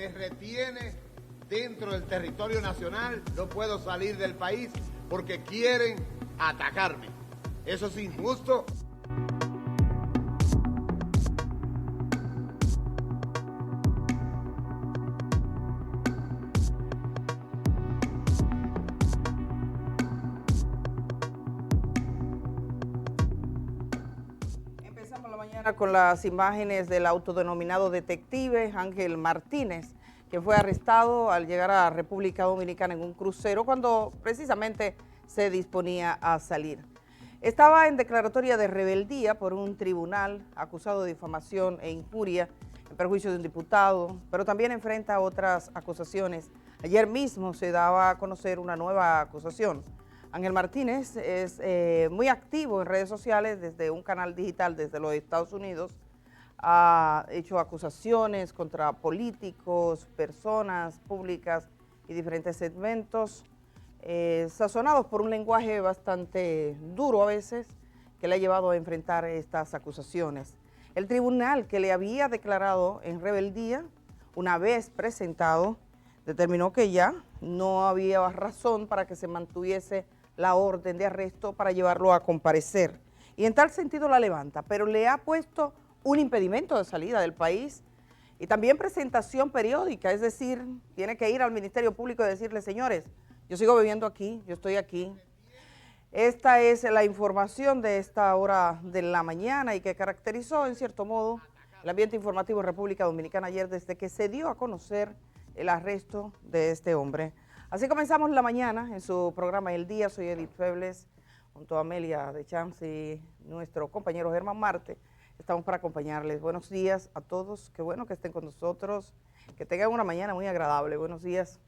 me retiene dentro del territorio nacional, no puedo salir del país porque quieren atacarme. Eso es injusto. Empezamos la mañana con las imágenes del autodenominado detective Ángel Martínez, que fue arrestado al llegar a República Dominicana en un crucero cuando precisamente se disponía a salir. Estaba en declaratoria de rebeldía por un tribunal acusado de difamación e injuria en perjuicio de un diputado, pero también enfrenta otras acusaciones. Ayer mismo se daba a conocer una nueva acusación. Ángel Martínez es muy activo en redes sociales desde un canal digital desde los Estados Unidos. Ha hecho acusaciones contra políticos, personas públicas y diferentes segmentos, sazonados por un lenguaje bastante duro a veces, que le ha llevado a enfrentar estas acusaciones. El tribunal que le había declarado en rebeldía, una vez presentado, determinó que ya no había razón para que se mantuviese la orden de arresto para llevarlo a comparecer. Y en tal sentido la levanta, pero le ha puesto un impedimento de salida del país y también presentación periódica, es decir, tiene que ir al Ministerio Público y decirle, señores, yo sigo viviendo aquí, yo estoy aquí. Esta es la información de esta hora de la mañana y que caracterizó en cierto modo el ambiente informativo en República Dominicana ayer desde que se dio a conocer el arresto de este hombre. Así comenzamos la mañana en su programa El Día. Soy Edith Febles, junto a Amelia de Champs y nuestro compañero Germán Marte. Estamos para acompañarles. Buenos días a todos. Qué bueno que estén con nosotros. Que tengan una mañana muy agradable. Buenos días,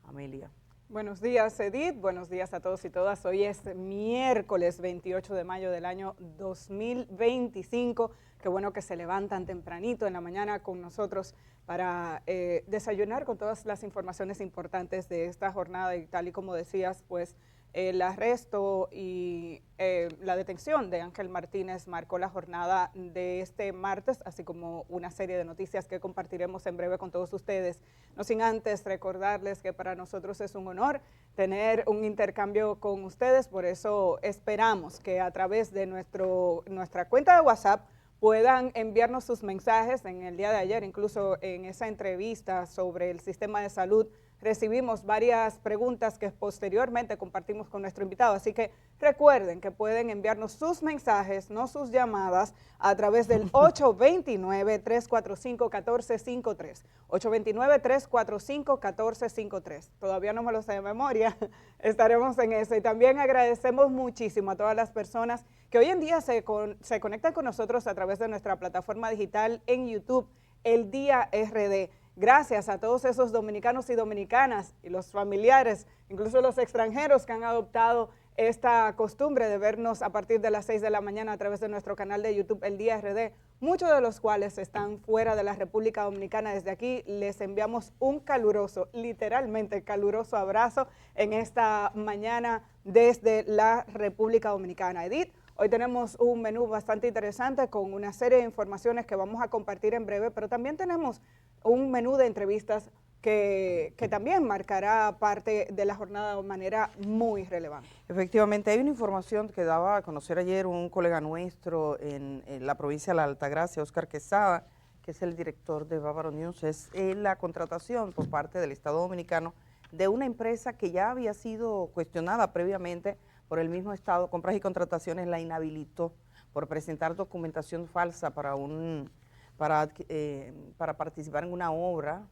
Amelia. Buenos días, Edith. Buenos días a todos y todas. Hoy es miércoles 28 de mayo del año 2025. Qué bueno que se levantan tempranito en la mañana con nosotros para desayunar con todas las informaciones importantes de esta jornada. Y tal y como decías, pues el arresto y la detención de Ángel Martínez marcó la jornada de este martes, así como una serie de noticias que compartiremos en breve con todos ustedes. No sin antes recordarles que para nosotros es un honor tener un intercambio con ustedes, por eso esperamos que a través de nuestra cuenta de WhatsApp puedan enviarnos sus mensajes. En el día de ayer, incluso en esa entrevista sobre el sistema de salud, recibimos varias preguntas que posteriormente compartimos con nuestro invitado, así que recuerden que pueden enviarnos sus mensajes, no sus llamadas, a través del 829-345-1453, 829-345-1453. Todavía no me lo sé de memoria, estaremos en eso. Y también agradecemos muchísimo a todas las personas que hoy en día se conectan con nosotros a través de nuestra plataforma digital en YouTube, El Día RD. Gracias a todos esos dominicanos y dominicanas y los familiares, incluso los extranjeros que han adoptado esta costumbre de vernos a partir de las 6 de la mañana a través de nuestro canal de YouTube El Día RD, muchos de los cuales están fuera de la República Dominicana. Desde aquí les enviamos un caluroso, literalmente caluroso abrazo en esta mañana desde la República Dominicana. Edith, hoy tenemos un menú bastante interesante con una serie de informaciones que vamos a compartir en breve, pero también tenemos un menú de entrevistas que también marcará parte de la jornada de manera muy relevante. Efectivamente, hay una información que daba a conocer ayer un colega nuestro en la provincia de La Altagracia, Oscar Quesada, que es el director de Bávaro News, es la contratación por parte del Estado Dominicano de una empresa que ya había sido cuestionada previamente por el mismo Estado. Compras y Contrataciones la inhabilitó por presentar documentación falsa para participar en una obra.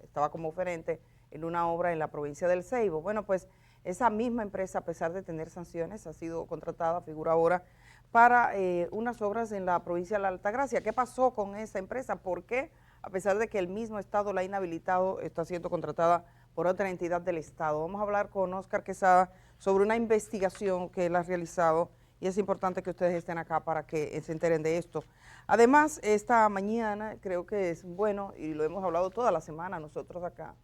Estaba como oferente en una obra en la provincia del Ceibo. Bueno, pues esa misma empresa, a pesar de tener sanciones, ha sido contratada, figura ahora, para unas obras en la provincia de La Altagracia. ¿Qué pasó con esa empresa? ¿Por qué, a pesar de que el mismo Estado la ha inhabilitado, está siendo contratada por otra entidad del Estado? Vamos a hablar con Oscar Quesada sobre una investigación que él ha realizado y es importante que ustedes estén acá para que se enteren de esto. Además, esta mañana creo que es bueno, y lo hemos hablado toda la semana nosotros acá,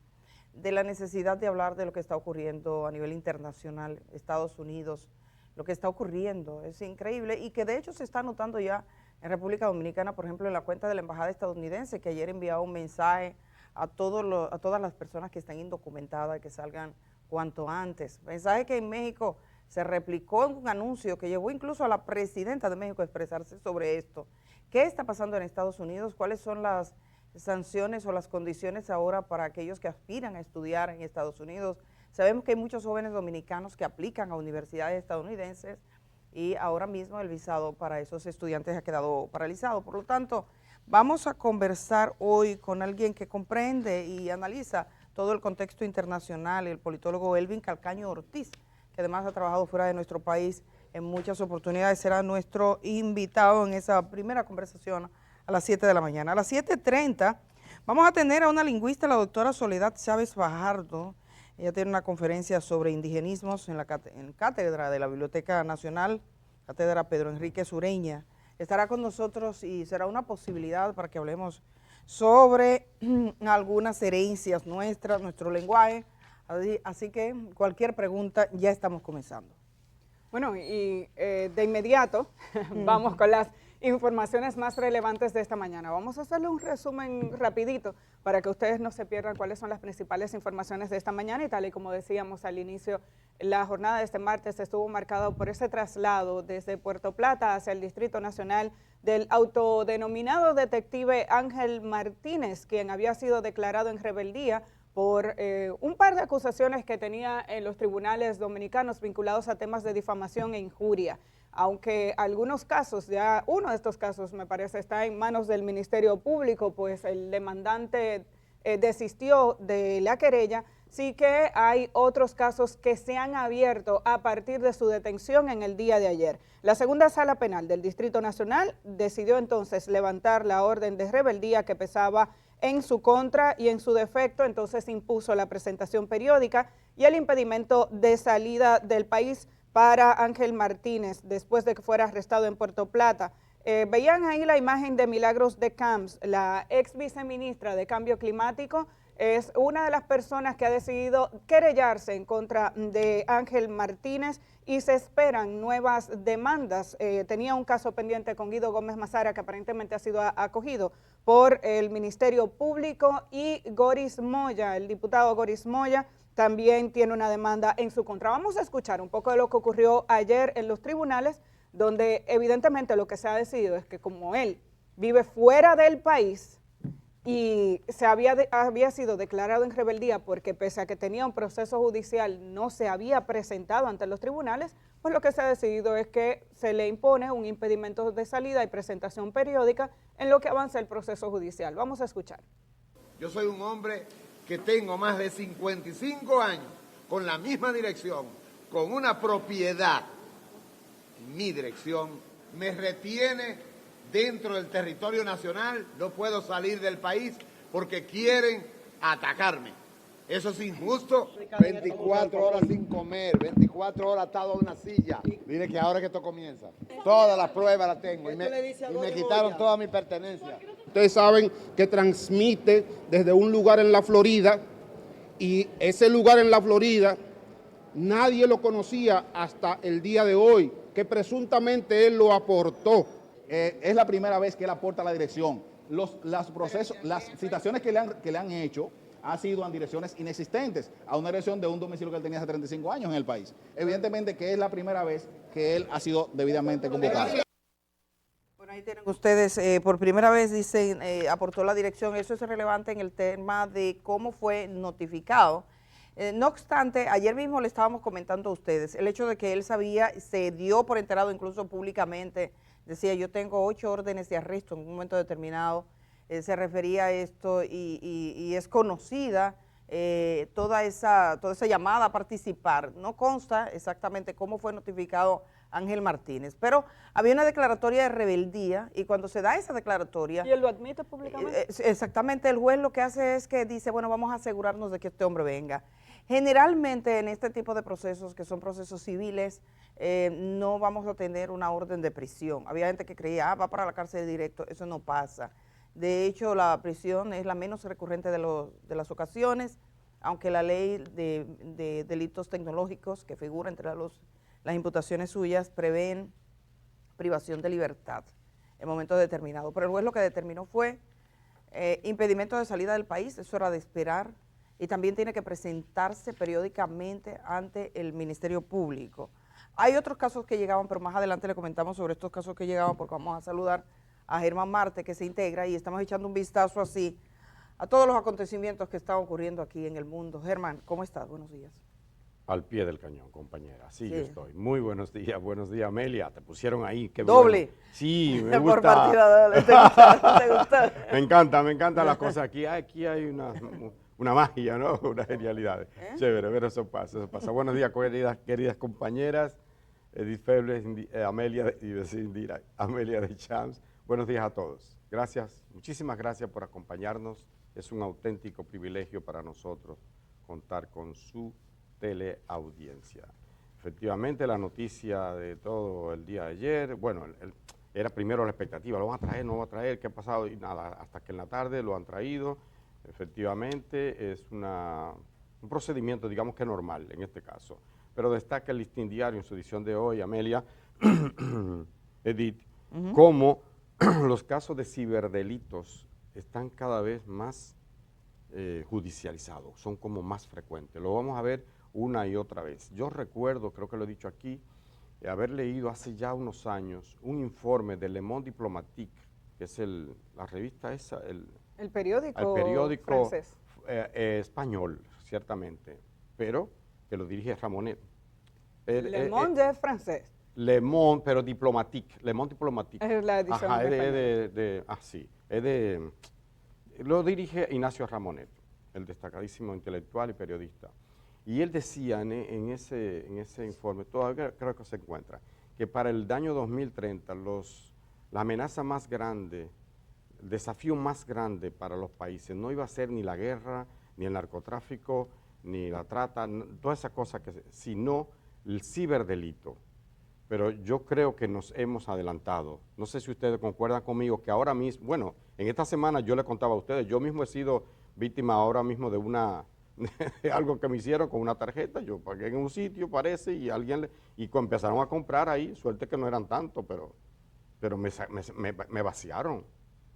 de la necesidad de hablar de lo que está ocurriendo a nivel internacional, Estados Unidos, lo que está ocurriendo, es increíble y que de hecho se está notando ya en República Dominicana, por ejemplo, en la cuenta de la Embajada estadounidense, que ayer enviaba un mensaje a todas las personas que están indocumentadas, que salgan cuanto antes. Mensaje que en México se replicó en un anuncio que llevó incluso a la presidenta de México a expresarse sobre esto. ¿Qué está pasando en Estados Unidos? ¿Cuáles son las sanciones o las condiciones ahora para aquellos que aspiran a estudiar en Estados Unidos? Sabemos que hay muchos jóvenes dominicanos que aplican a universidades estadounidenses y ahora mismo el visado para esos estudiantes ha quedado paralizado. Por lo tanto, vamos a conversar hoy con alguien que comprende y analiza todo el contexto internacional, el politólogo Elvin Calcaño Ortiz, que además ha trabajado fuera de nuestro país en muchas oportunidades. Será nuestro invitado en esa primera conversación a las 7 de la mañana. A las 7:30 vamos a tener a una lingüista, la doctora Soledad Chávez Fajardo. Ella tiene una conferencia sobre indigenismos en cátedra de la Biblioteca Nacional, cátedra Pedro Enrique Sureña. Estará con nosotros y será una posibilidad para que hablemos sobre algunas herencias nuestras, nuestro lenguaje. Así que cualquier pregunta, ya estamos comenzando. Bueno, y de inmediato vamos con las informaciones más relevantes de esta mañana. Vamos a hacerle un resumen rapidito para que ustedes no se pierdan cuáles son las principales informaciones de esta mañana, y tal y como decíamos al inicio, la jornada de este martes estuvo marcada por ese traslado desde Puerto Plata hacia el Distrito Nacional del autodenominado detective Ángel Martínez, quien había sido declarado en rebeldía por un par de acusaciones que tenía en los tribunales dominicanos vinculados a temas de difamación e injuria. Aunque algunos casos, ya uno de estos casos me parece está en manos del Ministerio Público, pues el demandante desistió de la querella, sí que hay otros casos que se han abierto a partir de su detención en el día de ayer. La segunda sala penal del Distrito Nacional decidió entonces levantar la orden de rebeldía que pesaba en su contra y en su defecto, entonces impuso la presentación periódica y el impedimento de salida del país para Ángel Martínez después de que fuera arrestado en Puerto Plata. Veían ahí la imagen de Milagros de Camps, la ex viceministra de Cambio Climático, es una de las personas que ha decidido querellarse en contra de Ángel Martínez y se esperan nuevas demandas. Tenía un caso pendiente con Guido Gómez Mazara que aparentemente ha sido acogido por el Ministerio Público, y Goris Moya, el diputado Goris Moya, también tiene una demanda en su contra. Vamos a escuchar un poco de lo que ocurrió ayer en los tribunales, donde evidentemente lo que se ha decidido es que como él vive fuera del país y había sido declarado en rebeldía porque pese a que tenía un proceso judicial no se había presentado ante los tribunales, pues lo que se ha decidido es que se le impone un impedimento de salida y presentación periódica en lo que avanza el proceso judicial. Vamos a escuchar. Yo soy un hombre que tengo más de 55 años con la misma dirección, con una propiedad. Mi dirección me retiene dentro del territorio nacional, no puedo salir del país porque quieren atacarme. Eso es injusto. 24 horas sin comer, 24 horas atado a una silla. Dile que ahora que esto comienza, todas las pruebas las tengo y me quitaron todas mis pertenencias. Ustedes saben que transmite desde un lugar en la Florida, y ese lugar en la Florida nadie lo conocía hasta el día de hoy, que presuntamente él lo aportó. Es la primera vez que él aporta la dirección. Las citaciones que le han hecho han sido en direcciones inexistentes, a una dirección de un domicilio que él tenía hace 35 años en el país. Evidentemente que es la primera vez que él ha sido debidamente convocado. Bueno, ahí tienen ustedes, por primera vez dicen, aportó la dirección. Eso es relevante en el tema de cómo fue notificado. No obstante, ayer mismo le estábamos comentando a ustedes el hecho de que él sabía, se dio por enterado incluso públicamente, decía yo tengo 8 órdenes de arresto en un momento determinado, se refería a esto y es conocida toda esa llamada a participar. No consta exactamente cómo fue notificado Ángel Martínez, pero había una declaratoria de rebeldía y cuando se da esa declaratoria... ¿Y él lo admite públicamente? Exactamente, el juez lo que hace es que dice, bueno, vamos a asegurarnos de que este hombre venga. Generalmente en este tipo de procesos, que son procesos civiles, no vamos a tener una orden de prisión. Había gente que creía, va para la cárcel directo, eso no pasa. De hecho, la prisión es la menos recurrente de las ocasiones, aunque la ley de delitos tecnológicos que figura entre las imputaciones suyas prevén privación de libertad en momentos determinados. Pero el juez lo que determinó fue impedimento de salida del país, eso era de esperar, y también tiene que presentarse periódicamente ante el Ministerio Público. Hay otros casos que llegaban, pero más adelante le comentamos sobre estos casos que llegaban, porque vamos a saludar a Germán Marte, que se integra, y estamos echando un vistazo así a todos los acontecimientos que están ocurriendo aquí en el mundo. Germán, ¿cómo estás? Buenos días. Al pie del cañón, compañera. Sí, Sí. yo estoy. Muy buenos días, Amelia. Te pusieron ahí. Qué Doble. bueno. Sí, me Por gusta. partida doble. ¿Te gusta? ¿Te gusta? Me encantan las cosas. Aquí hay una magia, ¿no? Una genialidad. Chévere, pero eso pasa, eso pasa. Buenos días, queridas compañeras. Edith Febles, Amelia de Champs. Buenos días a todos. Gracias, muchísimas gracias por acompañarnos. Es un auténtico privilegio para nosotros contar con su teleaudiencia. Efectivamente, la noticia de todo el día de ayer, bueno, era primero la expectativa, ¿lo van a traer, no lo van a traer? ¿Qué ha pasado? Y nada, hasta que en la tarde lo han traído. Efectivamente, es un procedimiento, digamos que normal en este caso. Pero destaca el Listín Diario en su edición de hoy, Amelia, Edith, cómo los casos de ciberdelitos están cada vez más judicializados, son como más frecuentes. Lo vamos a ver una y otra vez. Yo recuerdo, creo que lo he dicho aquí, haber leído hace ya unos años un informe de Le Monde Diplomatique, que es la revista esa, el periódico francés. Español, ciertamente, pero que lo dirige Ramonet. Le Monde es francés. Le Monde, pero Diplomatique, Le Monde Diplomatique. Es la edición Ajá, en lo dirige Ignacio Ramonet, el destacadísimo intelectual y periodista. Y él decía en ese informe, todavía creo que se encuentra, que para el año 2030 la amenaza más grande, el desafío más grande para los países no iba a ser ni la guerra, ni el narcotráfico, ni la trata, todas esas cosas, sino el ciberdelito. Pero yo creo que nos hemos adelantado. No sé si ustedes concuerdan conmigo que ahora mismo, bueno, en esta semana yo le contaba a ustedes, yo mismo he sido víctima ahora mismo de algo que me hicieron con una tarjeta. Yo pagué en un sitio, parece, y empezaron a comprar ahí, suerte que no eran tantos, pero me vaciaron.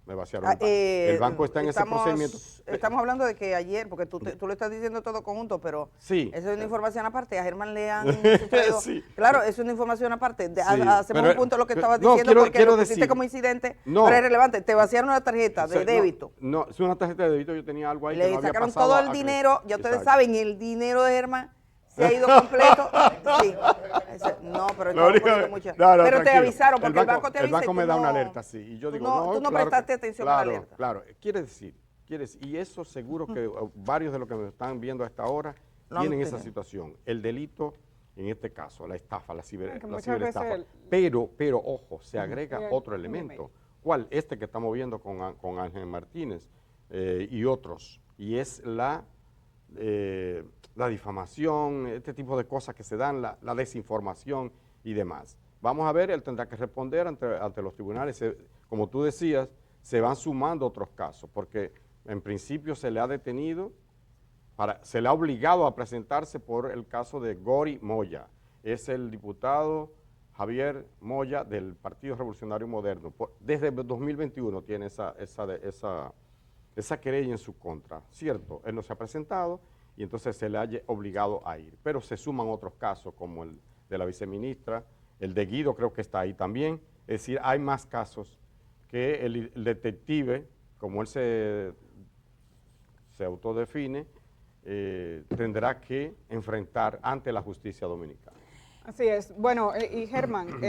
El banco está en ese procedimiento. Estamos hablando de que ayer, porque tú lo estás diciendo todo conjunto, pero sí, esa es una información aparte. A Germán le han sustraído. Sí. Claro, es una información aparte. Sí, hacemos un punto de lo que estabas diciendo, porque lo pusiste como incidente, pero es relevante. Te vaciaron una tarjeta de débito. No, es una tarjeta de débito, yo tenía algo ahí que no había sacaron pasado todo el dinero, ya ustedes saben, el dinero de Germán se ha ido completo. Sí. No, pero pero te avisaron, porque el banco te avisa. El banco me da una alerta, sí. Y yo digo, tú no prestaste atención a la alerta. Claro, quiere decir, y eso seguro que varios de los que me están viendo a esta hora tienen esa situación. El delito, en este caso, la estafa, la ciberestafa. Pero, ojo, se agrega otro elemento. ¿Cuál? Este que estamos viendo con Ángel Martínez y otros. Y es la difamación, este tipo de cosas que se dan, la desinformación y demás. Vamos a ver, él tendrá que responder ante los tribunales. Como tú decías, se van sumando otros casos, porque en principio se le ha detenido, se le ha obligado a presentarse por el caso de Gori Moya. Es el diputado Javier Moya del Partido Revolucionario Moderno. Desde 2021 tiene esa querella en su contra, ¿cierto? Él no se ha presentado y entonces se le ha obligado a ir. Pero se suman otros casos como el de la viceministra, el de Guido creo que está ahí también. Es decir, hay más casos que el detective, como él se autodefine, tendrá que enfrentar ante la justicia dominicana. Así es. Bueno, y Germán,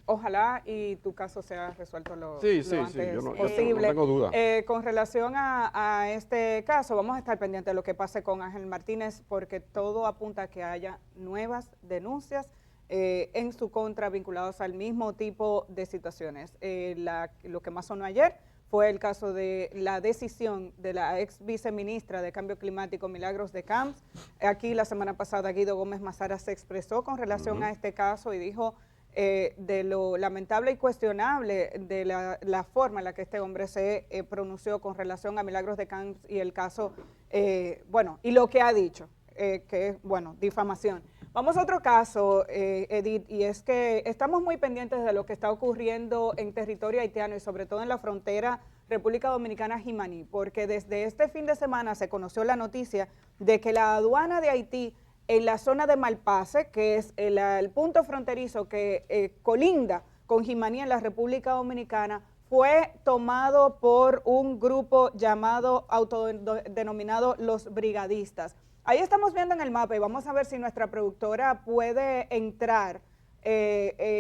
ojalá y tu caso sea resuelto lo antes posible. No tengo duda. Con relación a este caso, vamos a estar pendientes de lo que pase con Ángel Martínez, porque todo apunta a que haya nuevas denuncias en su contra vinculados al mismo tipo de situaciones. Lo que más sonó ayer fue el caso de la decisión de la ex viceministra de Cambio Climático, Milagros de Camps. Aquí la semana pasada Guido Gómez Mazara se expresó con relación a este caso y dijo de lo lamentable y cuestionable de la forma en la que este hombre se pronunció con relación a Milagros de Camps y el caso, y lo que ha dicho, que es, difamación. Vamos a otro caso, Edith, y es que estamos muy pendientes de lo que está ocurriendo en territorio haitiano y sobre todo en la frontera República Dominicana Jimaní, porque desde este fin de semana se conoció la noticia de que la aduana de Haití en la zona de Malpase, que es el punto fronterizo que colinda con Jimaní en la República Dominicana, fue tomado por un grupo llamado, autodenominado Los Brigadistas. Ahí estamos viendo en el mapa y vamos a ver si nuestra productora puede entrar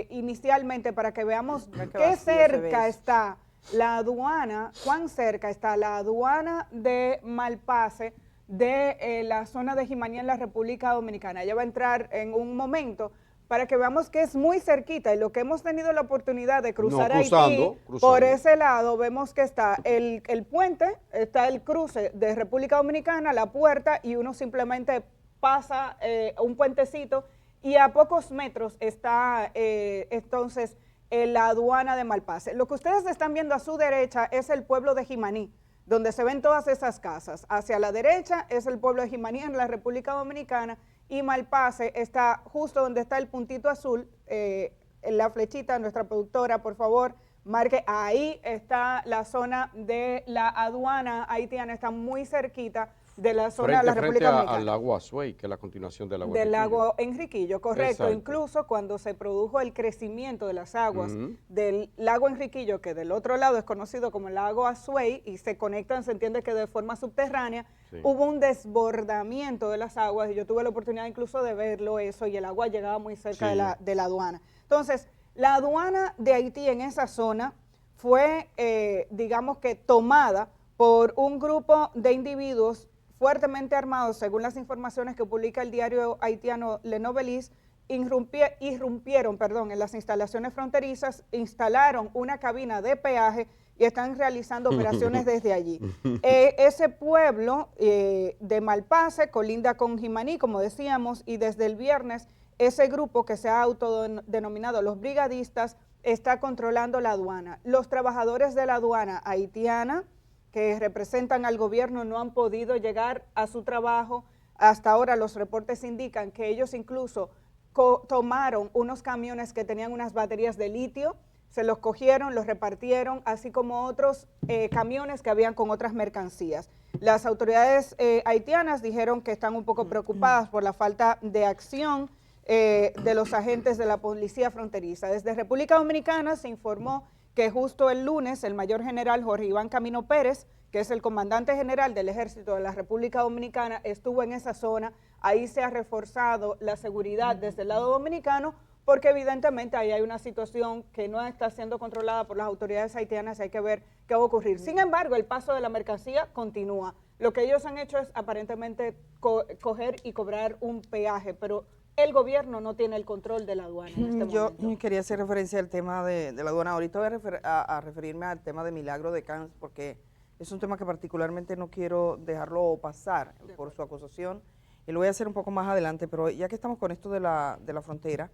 inicialmente para que veamos qué cerca está la aduana, cuán cerca está la aduana de Malpase de la zona de Jimaní en la República Dominicana. Ella va a entrar en un momento para que veamos que es muy cerquita y lo que hemos tenido la oportunidad de cruzar Haití, por ese lado vemos que está el puente, está el cruce de República Dominicana, la puerta, y uno simplemente pasa un puentecito y a pocos metros está entonces la aduana de Malpase. Lo que ustedes están viendo a su derecha es el pueblo de Jimaní, donde se ven todas esas casas. Hacia la derecha es el pueblo de Jimaní en la República Dominicana, y Malpase está justo donde está el puntito azul, en la flechita. Nuestra productora, por favor, marque, ahí está la zona de la aduana haitiana, está muy cerquita de la zona de la República Dominicana. Al lago Azuay, que es la continuación del lago Del Enriquillo. lago Enriquillo, correcto. Exacto. Incluso cuando se produjo el crecimiento de las aguas del lago Enriquillo, que del otro lado es conocido como el lago Azuay, y se conectan, se entiende que de forma subterránea, hubo un desbordamiento de las aguas, y yo tuve la oportunidad incluso de verlo eso, y el agua llegaba muy cerca de la aduana. Entonces, la aduana de Haití en esa zona fue, digamos que tomada por un grupo de individuos fuertemente armados, según las informaciones que publica el diario haitiano Le Noveliste, irrumpieron en las instalaciones fronterizas, instalaron una cabina de peaje y están realizando operaciones desde allí. Ese pueblo de Malpase colinda con Jimaní, como decíamos, y desde el viernes ese grupo que se ha autodenominado Los Brigadistas está controlando la aduana. Los trabajadores de la aduana haitiana que representan al gobierno no han podido llegar a su trabajo. Hasta ahora los reportes indican que ellos incluso tomaron unos camiones que tenían unas baterías de litio, se los cogieron, los repartieron, así como otros camiones que habían con otras mercancías. Las autoridades haitianas dijeron que están un poco preocupadas por la falta de acción de los agentes de la policía fronteriza. Desde República Dominicana se informó que justo el lunes el mayor general Jorge Iván Camino Pérez, que es el comandante general del Ejército de la República Dominicana, estuvo en esa zona. Ahí se ha reforzado la seguridad desde el lado dominicano, porque evidentemente ahí hay una situación que no está siendo controlada por las autoridades haitianas y hay que ver qué va a ocurrir. Sin embargo, el paso de la mercancía continúa. Lo que ellos han hecho es aparentemente coger y cobrar un peaje, pero el gobierno no tiene el control de la aduana en este momento. Yo quería hacer referencia al tema de la aduana. Ahorita voy a referirme al tema de Milagro de Cans, porque es un tema que particularmente no quiero dejarlo pasar por su acusación, y lo voy a hacer un poco más adelante, pero ya que estamos con esto de la frontera,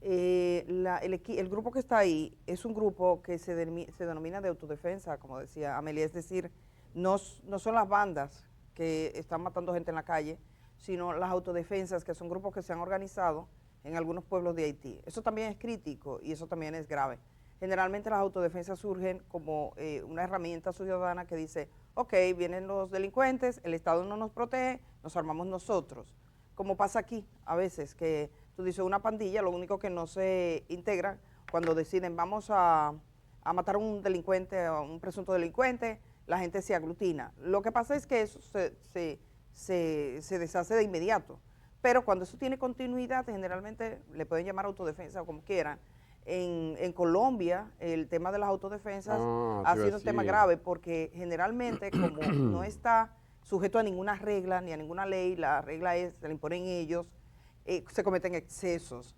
el grupo que está ahí es un grupo que se denomina de autodefensa, como decía Amelia, es decir, no son las bandas que están matando gente en la calle, sino las autodefensas, que son grupos que se han organizado en algunos pueblos de Haití. Eso también es crítico y eso también es grave. Generalmente las autodefensas surgen como una herramienta ciudadana que dice, ok, vienen los delincuentes, el Estado no nos protege, nos armamos nosotros. Como pasa aquí a veces, que tú dices una pandilla, lo único que no se integra cuando deciden vamos a matar a un delincuente, a un presunto delincuente, la gente se aglutina. Lo que pasa es que eso se deshace de inmediato, pero cuando eso tiene continuidad, generalmente le pueden llamar autodefensa o como quieran. En Colombia el tema de las autodefensas ha sido un tema grave, porque generalmente como no está sujeto a ninguna regla ni a ninguna ley, la regla se la imponen ellos, se cometen excesos.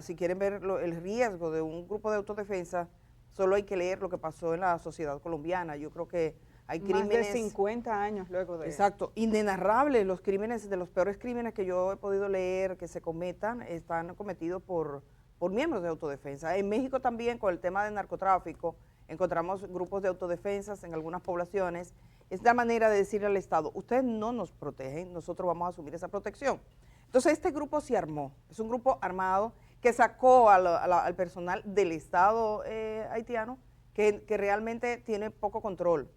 Si quieren ver el riesgo de un grupo de autodefensa, solo hay que leer lo que pasó en la sociedad colombiana. Yo creo que hay crímenes... Más de 50 años luego de... Exacto, inenarrables. Los crímenes, de los peores crímenes que yo he podido leer que se cometan, están cometidos por miembros de autodefensa. En México también, con el tema del narcotráfico, encontramos grupos de autodefensas en algunas poblaciones. Es la manera de decirle al Estado, ustedes no nos protegen, nosotros vamos a asumir esa protección. Entonces este grupo se armó, es un grupo armado que sacó al personal del Estado haitiano que realmente tiene poco control.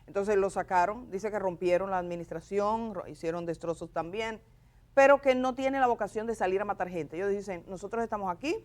Entonces lo sacaron, dice que rompieron la administración, hicieron destrozos también, pero que no tiene la vocación de salir a matar gente. Ellos dicen, nosotros estamos aquí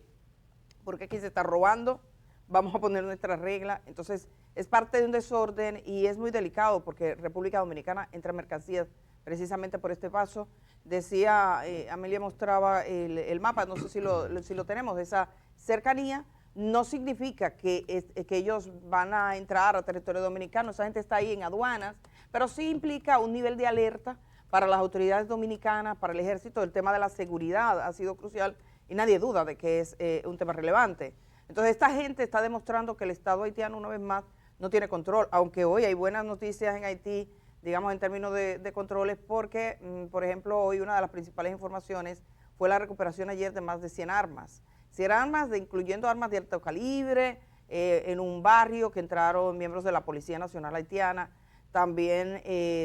porque aquí se está robando, vamos a poner nuestra regla. Entonces es parte de un desorden y es muy delicado porque República Dominicana entra mercancías precisamente por este paso. Decía, Amelia mostraba el mapa, no sé si lo tenemos, de esa cercanía. No significa que ellos van a entrar a territorio dominicano, esa gente está ahí en aduanas, pero sí implica un nivel de alerta para las autoridades dominicanas, para el ejército. El tema de la seguridad ha sido crucial y nadie duda de que es un tema relevante. Entonces esta gente está demostrando que el Estado haitiano una vez más no tiene control, aunque hoy hay buenas noticias en Haití, digamos en términos de controles, porque por ejemplo hoy una de las principales informaciones fue la recuperación ayer de más de 100 armas. 100 armas, incluyendo armas de alto calibre, en un barrio que entraron miembros de la Policía Nacional Haitiana. También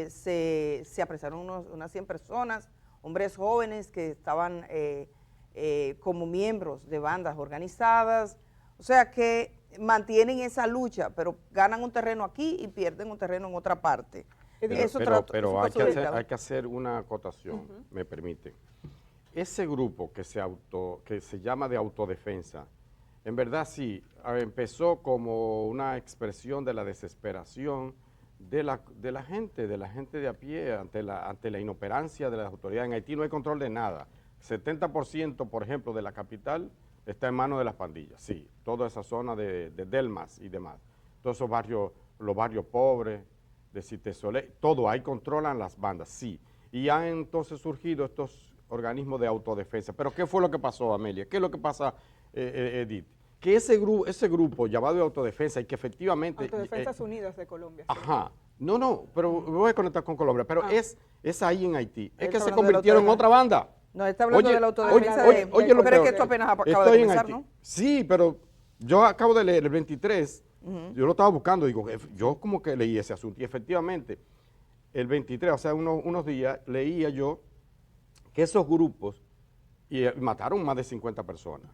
se apresaron unas 100 personas, hombres jóvenes que estaban como miembros de bandas organizadas. O sea que mantienen esa lucha, pero ganan un terreno aquí y pierden un terreno en otra parte. Pero hay que hacer una acotación, me permite. Ese grupo que se llama de autodefensa, en verdad sí, empezó como una expresión de la desesperación de la gente de a pie ante la inoperancia de las autoridades. En Haití no hay control de nada. 70%, por ejemplo, de la capital está en manos de las pandillas, sí, toda esa zona de Delmas y demás. Todos esos barrios, los barrios pobres, de Cité Soleil, todo, ahí controlan las bandas, sí. Y han entonces surgido estos organismos de autodefensa. Pero ¿qué fue lo que pasó, Amelia? ¿Qué es lo que pasa, Edith? Que ese grupo llamado de autodefensa y que efectivamente... Autodefensas Unidas de Colombia. Ajá. No, pero me voy a conectar con Colombia, pero es ahí en Haití. Es que se hablando convirtieron en otra banda. No, está hablando de la autodefensa pero es que esto apenas acaba de comenzar, ¿no? Sí, pero yo acabo de leer el 23, yo lo estaba buscando, digo, yo como que leí ese asunto, y efectivamente, el 23, o sea, unos días, leía yo que esos grupos, y mataron más de 50 personas,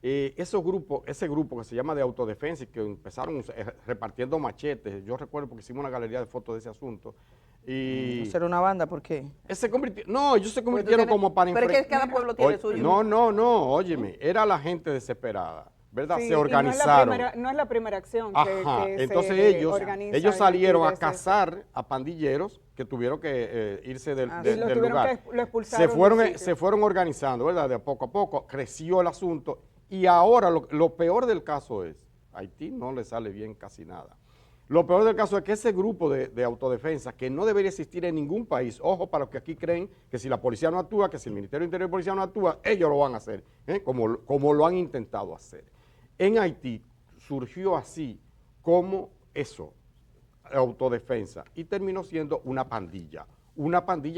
ese grupo que se llama de autodefensa y que empezaron repartiendo machetes, yo recuerdo porque hicimos una galería de fotos de ese asunto. Y ¿Ser una banda? ¿Por qué? Ellos se convirtieron como para enfrentar. Pero es que cada pueblo tiene suyo. No, óyeme, era la gente desesperada, ¿verdad? Sí, se organizaron. No es la primera acción que entonces ellos salieron a cazar a pandilleros que tuvieron que irse del lugar. Lo expulsaron se fueron organizando, ¿verdad? De poco a poco creció el asunto y ahora lo peor del caso es, a Haití no le sale bien casi nada. Lo peor del caso es que ese grupo de autodefensa, que no debería existir en ningún país, ojo para los que aquí creen que si la policía no actúa, que si el Ministerio del Interior y Policía no actúa, ellos lo van a hacer, como lo han intentado hacer. En Haití surgió así como eso, autodefensa, y terminó siendo una pandilla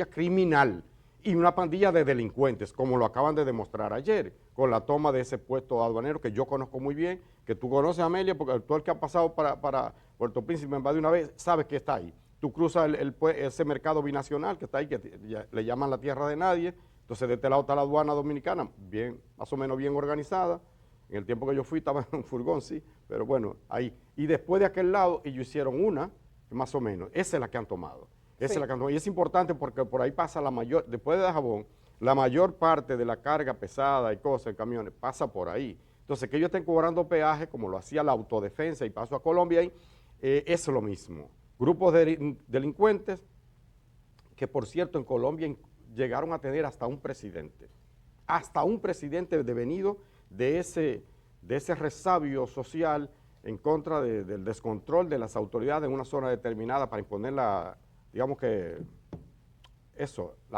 criminal y una pandilla de delincuentes, como lo acaban de demostrar ayer, con la toma de ese puesto aduanero que yo conozco muy bien, que tú conoces, Amelia, porque todo el que ha pasado para Puerto Príncipe más de una vez, sabes que está ahí. Tú cruzas ese mercado binacional que está ahí, que le llaman la tierra de nadie, entonces de este lado está la aduana dominicana, bien, más o menos bien organizada. En el tiempo que yo fui estaba en un furgón, sí, pero bueno, ahí. Y después de aquel lado, ellos hicieron una, más o menos, esa es la que han tomado. Esa es la que han tomado. Y es importante porque por ahí pasa después de Dajabón, la mayor parte de la carga pesada y cosas en camiones pasa por ahí. Entonces, que ellos estén cobrando peaje, como lo hacía la autodefensa y paso a Colombia, es lo mismo. Grupos de delincuentes que, por cierto, en Colombia llegaron a tener hasta un presidente devenido de ese resabio social en contra del descontrol de las autoridades en una zona determinada para imponer la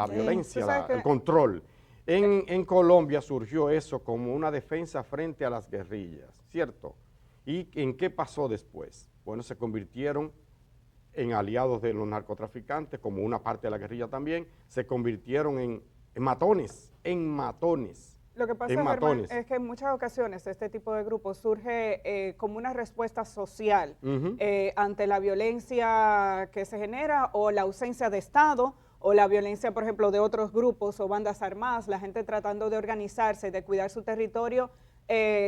violencia, el control. En Colombia surgió eso como una defensa frente a las guerrillas, ¿cierto? ¿Y en qué pasó después? Bueno, se convirtieron en aliados de los narcotraficantes, como una parte de la guerrilla también, se convirtieron en matones. Lo que pasa, Germán, es que en muchas ocasiones este tipo de grupos surge como una respuesta social ante la violencia que se genera o la ausencia de Estado o la violencia, por ejemplo, de otros grupos o bandas armadas, la gente tratando de organizarse, de cuidar su territorio,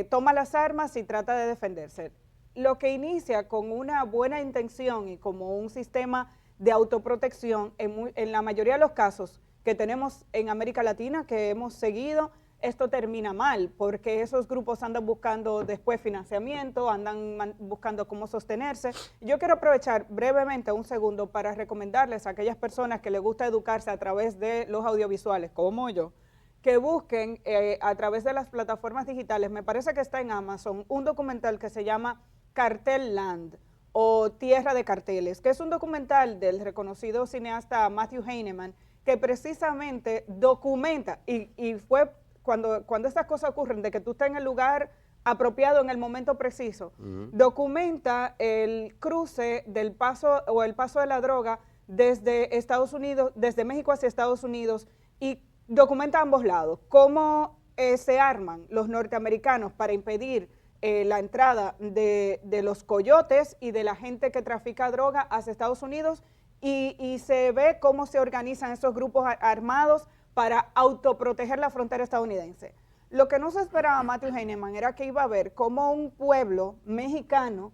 toma las armas y trata de defenderse. lo que inicia con una buena intención y como un sistema de autoprotección, en la mayoría de los casos que tenemos en América Latina, que hemos seguido, esto termina mal, porque esos grupos andan buscando después financiamiento, andan buscando cómo sostenerse. Yo quiero aprovechar brevemente un segundo para recomendarles a aquellas personas que les gusta educarse a través de los audiovisuales, como yo, que busquen a través de las plataformas digitales, me parece que está en Amazon, un documental que se llama Cartel Land o Tierra de Carteles, que es un documental del reconocido cineasta Matthew Heineman, que precisamente documenta, y fue cuando estas cosas ocurren, de que tú estás en el lugar apropiado en el momento preciso, documenta el cruce del paso o el paso de la droga desde Estados Unidos, desde México hacia Estados Unidos, y documenta ambos lados, cómo se arman los norteamericanos para impedir la entrada de los coyotes y de la gente que trafica droga hacia Estados Unidos, y se ve cómo se organizan esos grupos armados para autoproteger la frontera estadounidense. Lo que no se esperaba Matthew Heineman era que iba a ver cómo un pueblo mexicano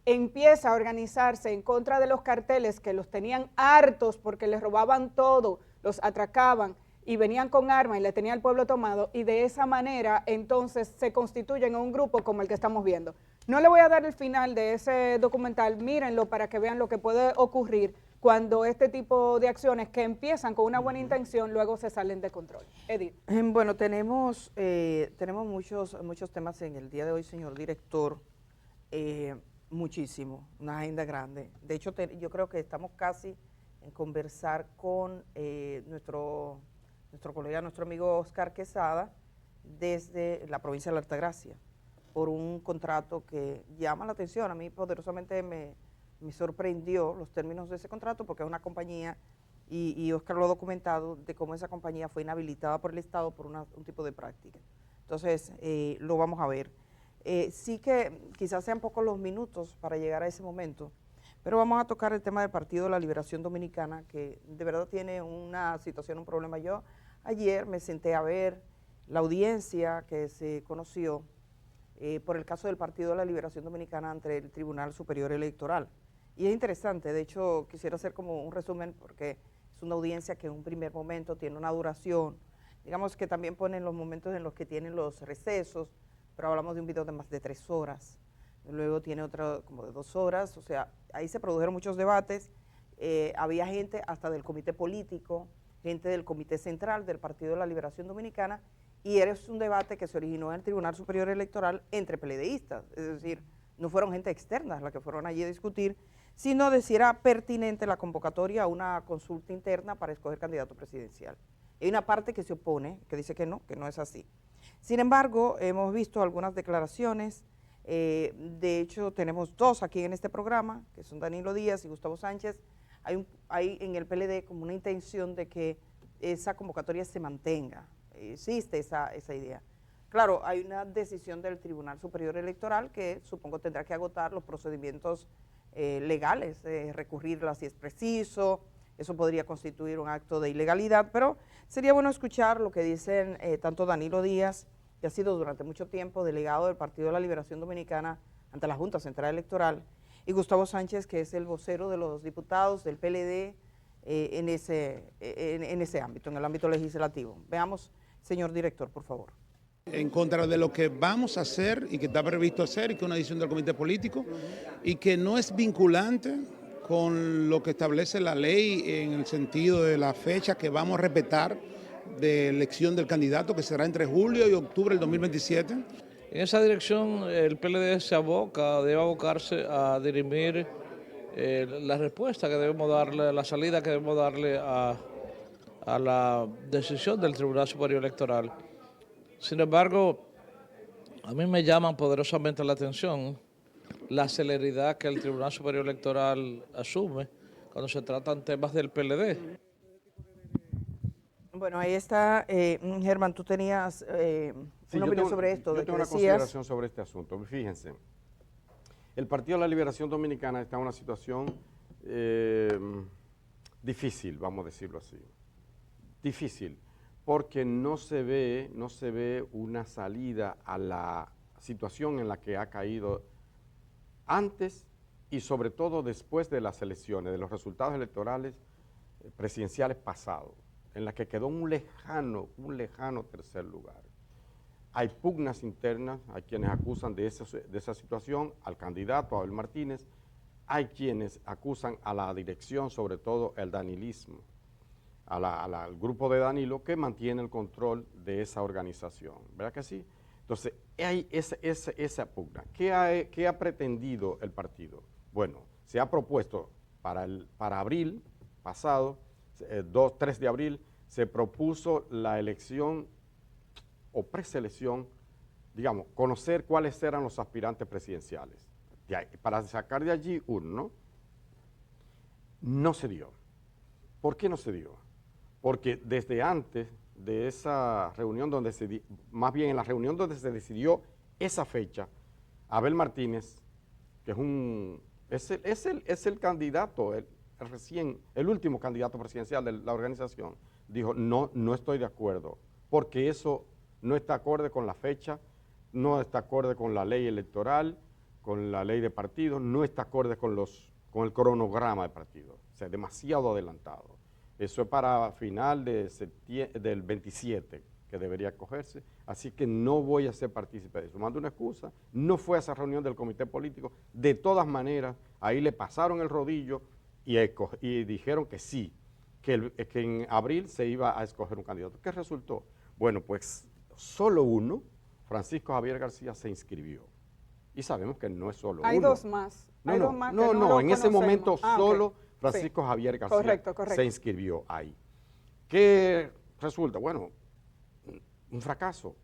empieza a organizarse en contra de los carteles que los tenían hartos porque les robaban todo, los atracaban y venían con armas y le tenían al pueblo tomado, y de esa manera entonces se constituyen en un grupo como el que estamos viendo. No le voy a dar el final de ese documental, mírenlo para que vean lo que puede ocurrir cuando este tipo de acciones que empiezan con una buena intención luego se salen de control. Edith. Bueno, tenemos muchos temas en el día de hoy, señor director, muchísimo, una agenda grande. De hecho, yo creo que estamos casi en conversar con nuestro colega, nuestro amigo Oscar Quesada, desde la provincia de la Altagracia, por un contrato que llama la atención. A mí poderosamente me sorprendió los términos de ese contrato, porque es una compañía, y Oscar lo ha documentado, de cómo esa compañía fue inhabilitada por el Estado por un tipo de práctica. Entonces, lo vamos a ver. Sí que quizás sean pocos los minutos para llegar a ese momento, pero vamos a tocar el tema del Partido de la Liberación Dominicana, que de verdad tiene una situación, un problema. Yo ayer me senté a ver la audiencia que se conoció por el caso del Partido de la Liberación Dominicana ante el Tribunal Superior Electoral. Y es interesante, de hecho quisiera hacer como un resumen, porque es una audiencia que en un primer momento tiene una duración, digamos que también ponen los momentos en los que tienen los recesos, pero hablamos de un video de más de 3 horas, luego tiene otro como de 2 horas, o sea, ahí se produjeron muchos debates, había gente hasta del comité político, gente del comité central del Partido de la Liberación Dominicana, y es un debate que se originó en el Tribunal Superior Electoral entre PLDistas, es decir, no fueron gente externa las que fueron allí a discutir, sino de si era pertinente la convocatoria a una consulta interna para escoger candidato presidencial. Hay una parte que se opone, que dice que no es así. Sin embargo, hemos visto algunas declaraciones, de hecho tenemos 2 aquí en este programa, que son Danilo Díaz y Gustavo Sánchez. Hay en el PLD como una intención de que esa convocatoria se mantenga, existe esa idea. Claro, hay una decisión del Tribunal Superior Electoral que supongo tendrá que agotar los procedimientos legales, recurrirla si es preciso, eso podría constituir un acto de ilegalidad, pero sería bueno escuchar lo que dicen tanto Danilo Díaz, que ha sido durante mucho tiempo delegado del Partido de la Liberación Dominicana ante la Junta Central Electoral, y Gustavo Sánchez, que es el vocero de los diputados del PLD en ese ámbito, en el ámbito legislativo. Veamos, señor director, por favor. En contra de lo que vamos a hacer y que está previsto hacer, y que es una decisión del comité político, y que no es vinculante con lo que establece la ley en el sentido de la fecha que vamos a respetar de elección del candidato, que será entre julio y octubre del 2027. En esa dirección el PLD debe abocarse a dirimir la respuesta que debemos darle, la salida que debemos darle a la decisión del Tribunal Superior Electoral. Sin embargo, a mí me llama poderosamente la atención la celeridad que el Tribunal Superior Electoral asume cuando se tratan temas del PLD. Bueno, ahí está, Germán, tú tenías una opinión sobre esto. Yo tengo una consideración sobre este asunto. Fíjense, el Partido de la Liberación Dominicana está en una situación difícil, vamos a decirlo así. Difícil, porque no se ve una salida a la situación en la que ha caído antes y sobre todo después de las elecciones, de los resultados electorales presidenciales pasados, en la que quedó un lejano tercer lugar. Hay pugnas internas, hay quienes acusan de esa situación al candidato Abel Martínez, hay quienes acusan a la dirección, sobre todo el danilismo, al grupo de Danilo que mantiene el control de esa organización, ¿verdad que sí? Entonces, hay esa pugna. ¿Qué ha pretendido el partido? Bueno, se ha propuesto para abril pasado, 3 de abril, se propuso la elección o preselección, digamos, conocer cuáles eran los aspirantes presidenciales, para sacar de allí uno, ¿no? No se dio. ¿Por qué no se dio? Porque desde antes de esa reunión más bien en la reunión donde se decidió esa fecha, Abel Martínez, que es el candidato, el último candidato presidencial de la organización, dijo, no estoy de acuerdo, porque eso no está acorde con la fecha, no está acorde con la ley electoral, con la ley de partidos, no está acorde con el cronograma de partidos, o sea, demasiado adelantado. Eso es para final del 27 que debería cogerse, así que no voy a ser partícipe de eso. Mando una excusa, no fue a esa reunión del comité político, de todas maneras, ahí le pasaron el rodillo y dijeron que sí, que en abril se iba a escoger un candidato. ¿Qué resultó? Bueno, pues solo uno, Francisco Javier García, se inscribió. Y sabemos que no es solo Hay uno. dos más. No, en ese momento solo okay. Francisco Javier García Correcto. se inscribió ahí. ¿Qué resulta? Bueno, un fracaso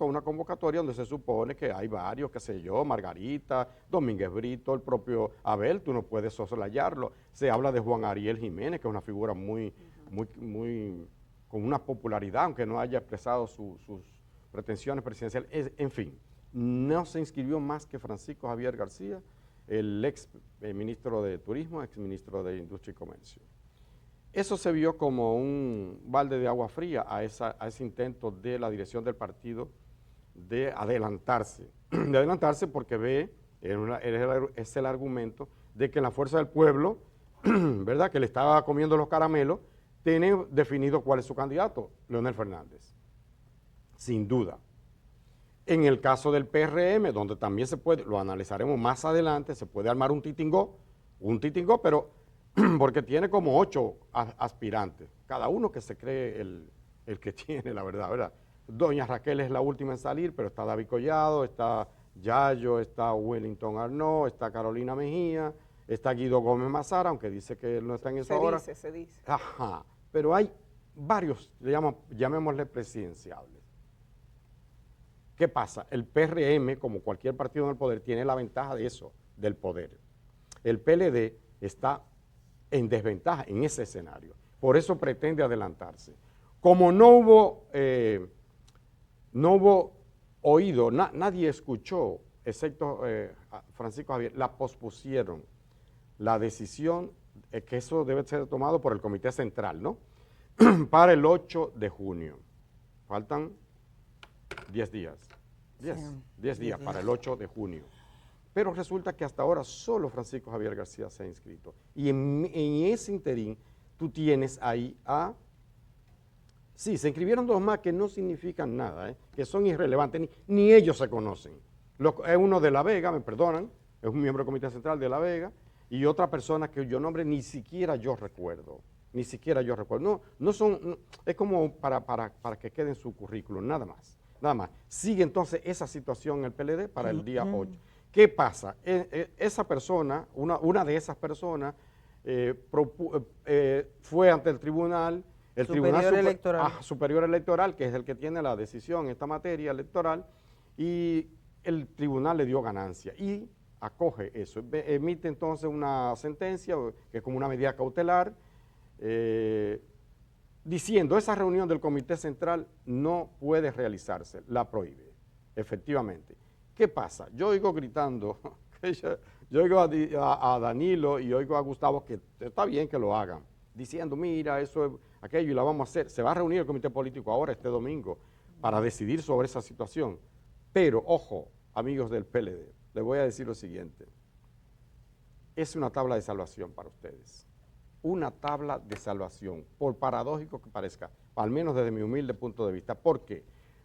a una convocatoria donde se supone que hay varios, qué sé yo, Margarita, Domínguez Brito, el propio Abel, tú no puedes soslayarlo. Se habla de Juan Ariel Jiménez, que es una figura muy con una popularidad, aunque no haya expresado sus pretensiones presidenciales. En fin, no se inscribió más que Francisco Javier García, el ex ministro de Turismo, ex ministro de Industria y Comercio. Eso se vio como un balde de agua fría a ese intento de la dirección del partido de adelantarse. De adelantarse porque es el argumento de que la fuerza del pueblo, ¿verdad?, que le estaba comiendo los caramelos, tiene definido cuál es su candidato, Leonel Fernández. Sin duda. En el caso del PRM, donde también se puede, lo analizaremos más adelante, se puede armar un titingó, pero porque tiene como 8 aspirantes, cada uno que se cree el que tiene, la verdad. Doña Raquel es la última en salir, pero está David Collado, está Yayo, está Wellington Arnaud, está Carolina Mejía, está Guido Gómez Mazara, aunque dice que él no está en eso ahora. Se dice. Ajá, pero hay varios, llamémosle presidenciables. ¿Qué pasa? El PRM, como cualquier partido en el poder, tiene la ventaja de eso, del poder. El PLD está en desventaja en ese escenario. Por eso pretende adelantarse. Como no hubo oído, nadie escuchó, excepto Francisco Javier, la pospusieron. La decisión es que eso debe ser tomado por el Comité Central, ¿no? Para el 8 de junio. Faltan 10 días. 10 días para el 8 de junio. Pero resulta que hasta ahora solo Francisco Javier García se ha inscrito. Y en ese interín tú tienes ahí sí, se inscribieron 2 más que no significan nada, que son irrelevantes, ni ellos se conocen. Es uno de La Vega, me perdonan, es un miembro del Comité Central de La Vega, y otra persona cuyo nombre ni siquiera yo recuerdo. No son, es como para que quede en su currículum, nada más. Sigue entonces esa situación en el PLD para el día 8. ¿Qué pasa? Esa persona, una de esas personas, fue ante el Tribunal Superior Electoral, que es el que tiene la decisión en esta materia electoral, y el tribunal le dio ganancia y acoge eso. Emite entonces una sentencia, que es como una medida cautelar, diciendo esa reunión del Comité Central no puede realizarse, la prohíbe, efectivamente. ¿Qué pasa? Yo oigo gritando, yo oigo a Danilo y oigo a Gustavo que está bien que lo hagan, diciendo, mira, eso es aquello y la vamos a hacer. Se va a reunir el comité político ahora, este domingo, para decidir sobre esa situación. Pero, ojo, amigos del PLD, les voy a decir lo siguiente. es una tabla de salvación para ustedes. Una tabla de salvación, por paradójico que parezca, al menos desde mi humilde punto de vista. ¿Por qué?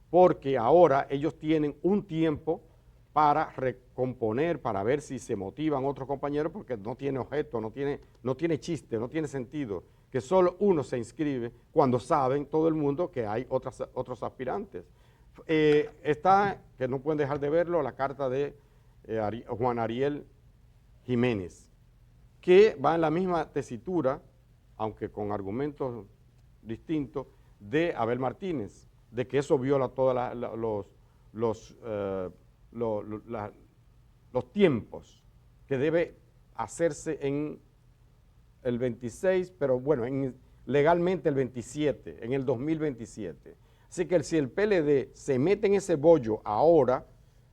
Porque ahora ellos tienen un tiempo para recomponer, para ver si se motivan otros compañeros, porque no tiene objeto, no tiene chiste, no tiene sentido, que solo uno se inscribe cuando saben todo el mundo que hay otros aspirantes. Está, que no pueden dejar de verlo, la carta de Juan Ariel Jiménez, que va en la misma tesitura, aunque con argumentos distintos, de Abel Martínez, de que eso viola todos los tiempos que debe hacerse en el 26, pero bueno, legalmente el 27, en el 2027. Así que si el PLD se mete en ese bollo ahora,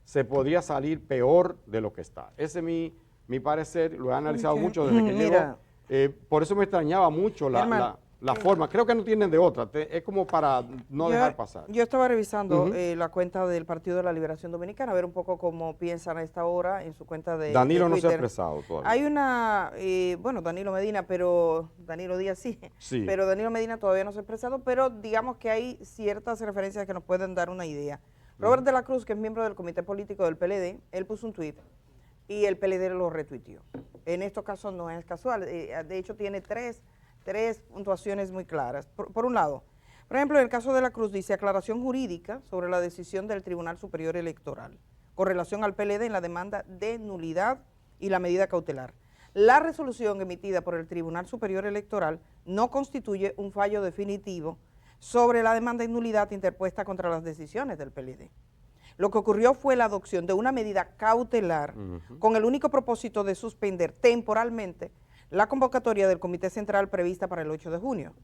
se podría salir peor de lo que está. Ese es mi parecer, lo he analizado mucho desde que llego. Por eso me extrañaba mucho la forma. Creo que no tienen de otra, es como para no dejar pasar. Yo estaba revisando la cuenta del Partido de la Liberación Dominicana, a ver un poco cómo piensan a esta hora en su cuenta de Danilo de no se ha Twitter. expresado todavía. Hay una, bueno, Danilo Medina, pero Danilo Díaz sí, pero Danilo Medina todavía no se ha expresado, pero digamos que hay ciertas referencias que nos pueden dar una idea. Robert de la Cruz, que es miembro del comité político del PLD, él puso un tuit y el PLD lo retuiteó. En estos casos no es casual, de hecho tiene tres puntuaciones muy claras. Por un lado, por ejemplo, en el caso de la Cruz dice aclaración jurídica sobre la decisión del Tribunal Superior Electoral con relación al PLD en la demanda de nulidad y la medida cautelar. La resolución emitida por el Tribunal Superior Electoral no constituye un fallo definitivo sobre la demanda de nulidad interpuesta contra las decisiones del PLD. Lo que ocurrió fue la adopción de una medida cautelar con el único propósito de suspender temporalmente la convocatoria del Comité Central prevista para el 8 de junio.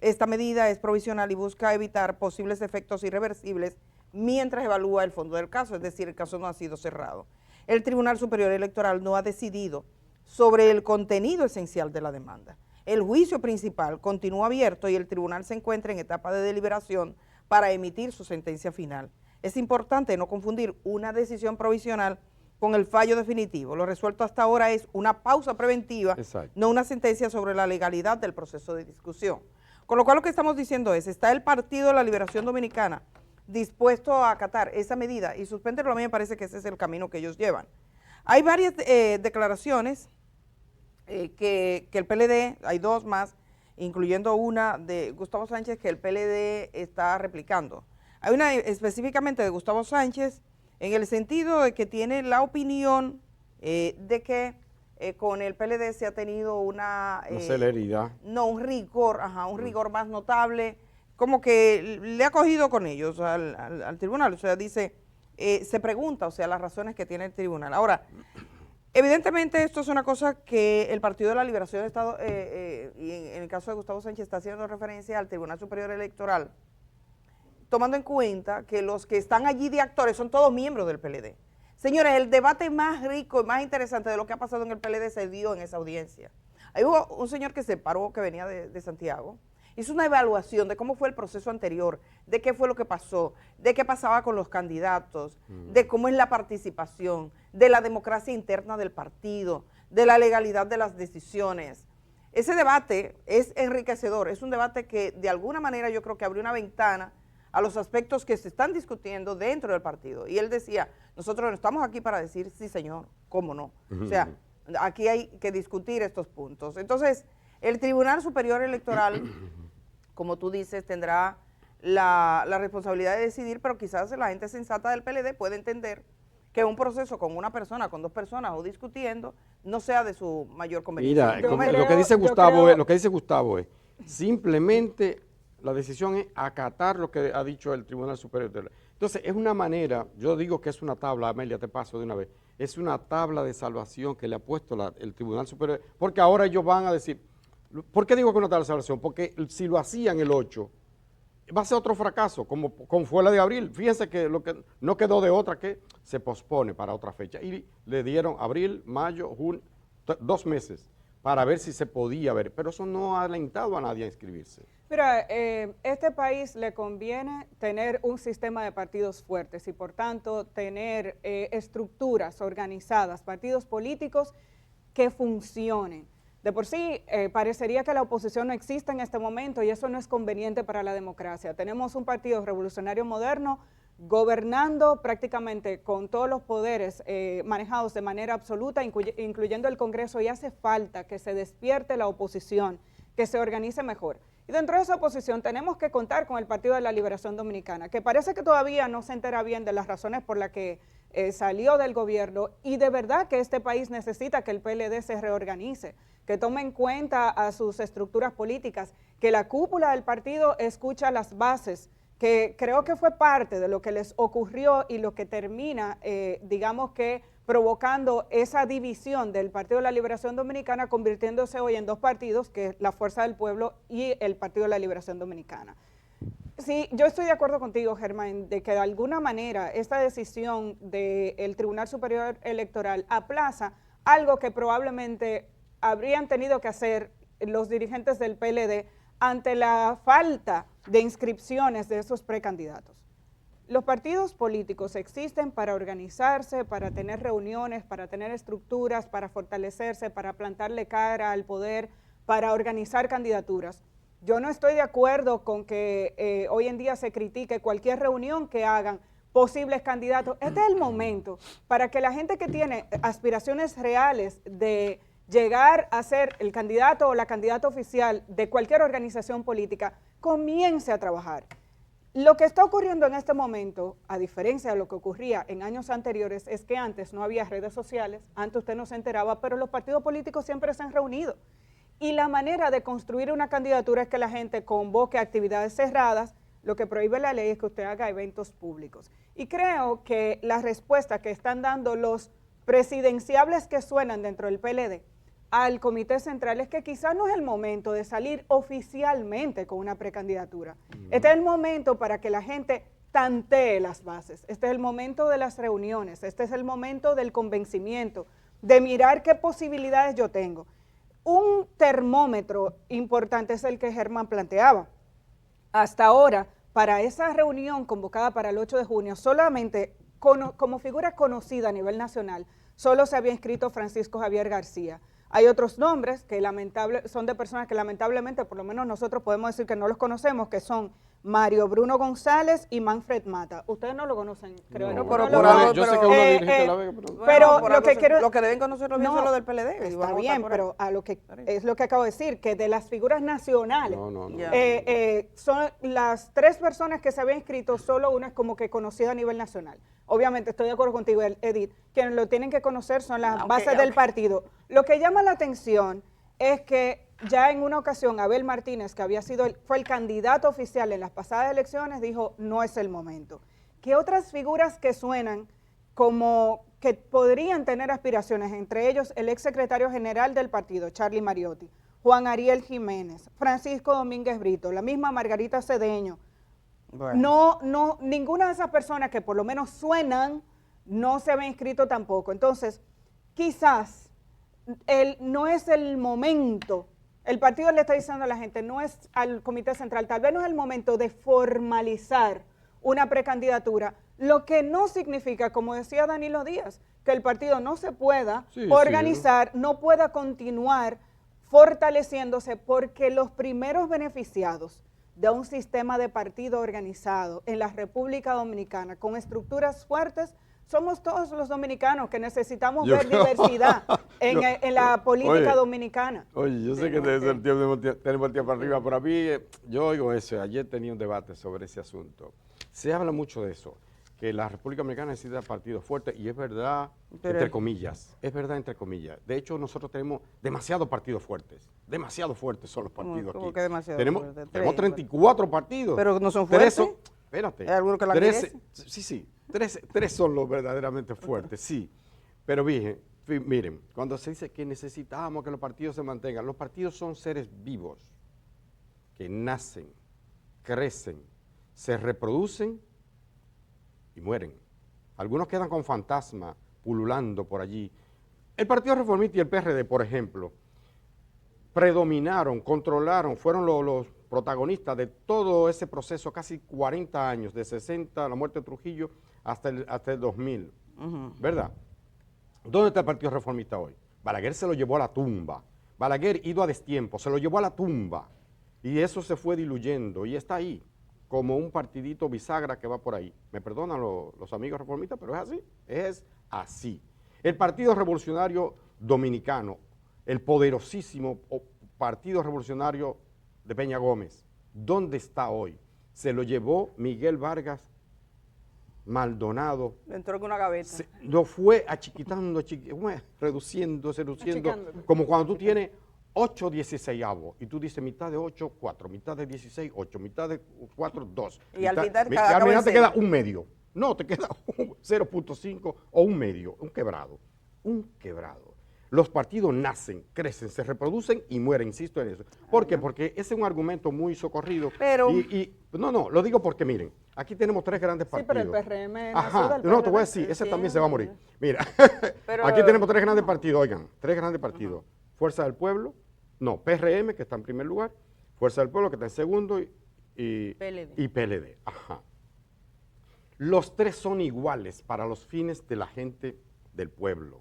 Esta medida es provisional y busca evitar posibles efectos irreversibles mientras evalúa el fondo del caso, es decir, el caso no ha sido cerrado. El Tribunal Superior Electoral no ha decidido sobre el contenido esencial de la demanda. El juicio principal continúa abierto y el tribunal se encuentra en etapa de deliberación para emitir su sentencia final. Es importante no confundir una decisión provisional con el fallo definitivo. Lo resuelto hasta ahora es una pausa preventiva, no una sentencia sobre la legalidad del proceso de discusión. Con lo cual lo que estamos diciendo es, ¿está el Partido de la Liberación Dominicana dispuesto a acatar esa medida y suspenderlo? A mí me parece que ese es el camino que ellos llevan. Hay varias declaraciones que el PLD, hay dos más, incluyendo una de Gustavo Sánchez que el PLD está replicando. Hay una específicamente de Gustavo Sánchez en el sentido de que tiene la opinión de que con el PLD se ha tenido una celeridad. No, un rigor más notable, como que le ha cogido con ellos al tribunal, o sea, dice, se pregunta, o sea, las razones que tiene el tribunal. Ahora, evidentemente esto es una cosa que el Partido de la Liberación ha estado, y en el caso de Gustavo Sánchez está haciendo referencia al Tribunal Superior Electoral, tomando en cuenta que los que están allí de actores son todos miembros del PLD. Señores, el debate más rico y más interesante de lo que ha pasado en el PLD se dio en esa audiencia. Ahí hubo un señor que se paró, que venía de Santiago, hizo una evaluación de cómo fue el proceso anterior, de qué fue lo que pasó, de qué pasaba con los candidatos, de cómo es la participación, de la democracia interna del partido, de la legalidad de las decisiones. Ese debate es enriquecedor, es un debate que de alguna manera yo creo que abrió una ventana a los aspectos que se están discutiendo dentro del partido. Y él decía, nosotros no estamos aquí para decir sí señor, cómo no. O sea, aquí hay que discutir estos puntos. Entonces, el Tribunal Superior Electoral, como tú dices, tendrá la responsabilidad de decidir, pero quizás la gente sensata del PLD puede entender que un proceso con una persona, con dos personas o discutiendo, no sea de su mayor conveniencia. Mira, lo que dice Gustavo es, simplemente la decisión es acatar lo que ha dicho el Tribunal Superior. Entonces, es una manera, yo digo que es una tabla, Amelia, te paso de una vez, es una tabla de salvación que le ha puesto el Tribunal Superior, porque ahora ellos van a decir, ¿por qué digo que es una tabla de salvación? Porque si lo hacían el 8, va a ser otro fracaso, como fue la de abril. Fíjense que lo que no quedó de otra que se pospone para otra fecha. Y le dieron abril, mayo, junio, 2 meses para ver si se podía ver, pero eso no ha alentado a nadie a inscribirse. Mira, este país le conviene tener un sistema de partidos fuertes y por tanto tener estructuras organizadas, partidos políticos que funcionen. De por sí, parecería que la oposición no existe en este momento y eso no es conveniente para la democracia. Tenemos un partido revolucionario moderno gobernando prácticamente con todos los poderes manejados de manera absoluta, incluyendo el Congreso, y hace falta que se despierte la oposición, que se organice mejor. Y dentro de esa oposición tenemos que contar con el Partido de la Liberación Dominicana, que parece que todavía no se entera bien de las razones por las que salió del gobierno, y de verdad que este país necesita que el PLD se reorganice, que tome en cuenta a sus estructuras políticas, que la cúpula del partido escucha las bases, que creo que fue parte de lo que les ocurrió y lo que termina, digamos que, provocando esa división del Partido de la Liberación Dominicana, convirtiéndose hoy en dos partidos, que es la Fuerza del Pueblo y el Partido de la Liberación Dominicana. Sí, yo estoy de acuerdo contigo, Germán, de que de alguna manera esta decisión del Tribunal Superior Electoral aplaza algo que probablemente habrían tenido que hacer los dirigentes del PLD ante la falta de inscripciones de esos precandidatos. Los partidos políticos existen para organizarse, para tener reuniones, para tener estructuras, para fortalecerse, para plantarle cara al poder, para organizar candidaturas. Yo no estoy de acuerdo con que hoy en día se critique cualquier reunión que hagan posibles candidatos. Este es el momento para que la gente que tiene aspiraciones reales de llegar a ser el candidato o la candidata oficial de cualquier organización política comience a trabajar. Lo que está ocurriendo en este momento, a diferencia de lo que ocurría en años anteriores, es que antes no había redes sociales, antes usted no se enteraba, pero los partidos políticos siempre se han reunido. Y la manera de construir una candidatura es que la gente convoque actividades cerradas. Lo que prohíbe la ley es que usted haga eventos públicos. Y creo que la respuesta que están dando los presidenciables que suenan dentro del PLD al Comité Central es que quizás no es el momento de salir oficialmente con una precandidatura. Este es el momento para que la gente tantee las bases. Este es el momento de las reuniones. Este es el momento del convencimiento, de mirar qué posibilidades yo tengo. Un termómetro importante es el que Germán planteaba. Hasta ahora, para esa reunión convocada para el 8 de junio, solamente como figura conocida a nivel nacional, solo se había inscrito Francisco Javier García. Hay otros nombres que son de personas que lamentablemente, por lo menos nosotros podemos decir que no los conocemos, que son Mario Bruno González y Manfred Mata. Ustedes no lo conocen, creo. No, yo sé que uno dirige de la Vega, pero lo que quiero, lo que deben conocerlo bien son los del PLD. Está bien, pero a lo que es lo que acabo de decir, que de las figuras nacionales, son las 3 personas que se habían inscrito, solo una es como que conocida a nivel nacional. Obviamente estoy de acuerdo contigo, Edith, quienes lo tienen que conocer son las bases del partido. Lo que llama la atención es que ya en una ocasión Abel Martínez, que fue el candidato oficial en las pasadas elecciones, dijo no es el momento. ¿Qué otras figuras que suenan como que podrían tener aspiraciones, entre ellos el exsecretario general del partido, Charlie Mariotti, Juan Ariel Jiménez, Francisco Domínguez Brito, la misma Margarita Cedeño? Bueno. Ninguna de esas personas que por lo menos suenan no se había inscrito tampoco. Entonces, quizás no es el momento. El partido le está diciendo a la gente, no es al Comité Central, tal vez no es el momento de formalizar una precandidatura, lo que no significa, como decía Danilo Díaz, que el partido no se pueda organizar, no pueda continuar fortaleciéndose, porque los primeros beneficiados de un sistema de partido organizado en la República Dominicana con estructuras fuertes somos todos los dominicanos que necesitamos ver diversidad en la política dominicana. Oye, yo sé que tenemos el tiempo arriba, pero a mí, yo oigo eso, ayer tenía un debate sobre ese asunto. Se habla mucho de eso, que la República Dominicana necesita partidos fuertes, y es verdad, entre comillas, De hecho, nosotros tenemos demasiados partidos fuertes son los partidos ¿Cómo aquí. que demasiado Tenemos 34 partidos. Pero no son fuertes. Espérate. ¿Hay alguno que la quiere? Sí. Tres son los verdaderamente fuertes, sí. Pero miren, cuando se dice que necesitamos que los partidos se mantengan, los partidos son seres vivos que nacen, crecen, se reproducen y mueren. Algunos quedan con fantasma pululando por allí. El Partido Reformista y el PRD, por ejemplo, predominaron, controlaron, fueron los protagonistas de todo ese proceso, casi 40 años, de 60, la muerte de Trujillo, hasta el 2000, ¿verdad? ¿Dónde está el Partido Reformista hoy? Balaguer se lo llevó a la tumba. Balaguer, ido a destiempo, se lo llevó a la tumba. Y eso se fue diluyendo y está ahí, como un partidito bisagra que va por ahí. Me perdonan los amigos reformistas, pero es así. El Partido Revolucionario Dominicano, el poderosísimo Partido Revolucionario de Peña Gómez, ¿dónde está hoy? Se lo llevó Miguel Vargas Maldonado. Le entró en una gaveta. Lo fue achiquitando, reduciendo, como cuando tú tienes 8 16avos y tú dices mitad de 8, 4, mitad de 16, 8, mitad de 4, 2. Y al final te queda un medio. No, te queda 0.5 o un medio, un quebrado. Un quebrado. Los partidos nacen, crecen, se reproducen y mueren, insisto en eso. ¿Por qué? Porque ese es un argumento muy socorrido. Pero... No, lo digo porque miren, aquí tenemos 3 grandes partidos. Sí, pero el PRM Ajá, no, te voy a decir, ese también se va a morir. Mira, pero... aquí tenemos 3 grandes partidos, oigan, 3 grandes partidos. Fuerza del Pueblo, PRM, que está en primer lugar, Fuerza del Pueblo, que está en segundo, y PLD. Ajá. Los 3 son iguales para los fines de la gente del pueblo.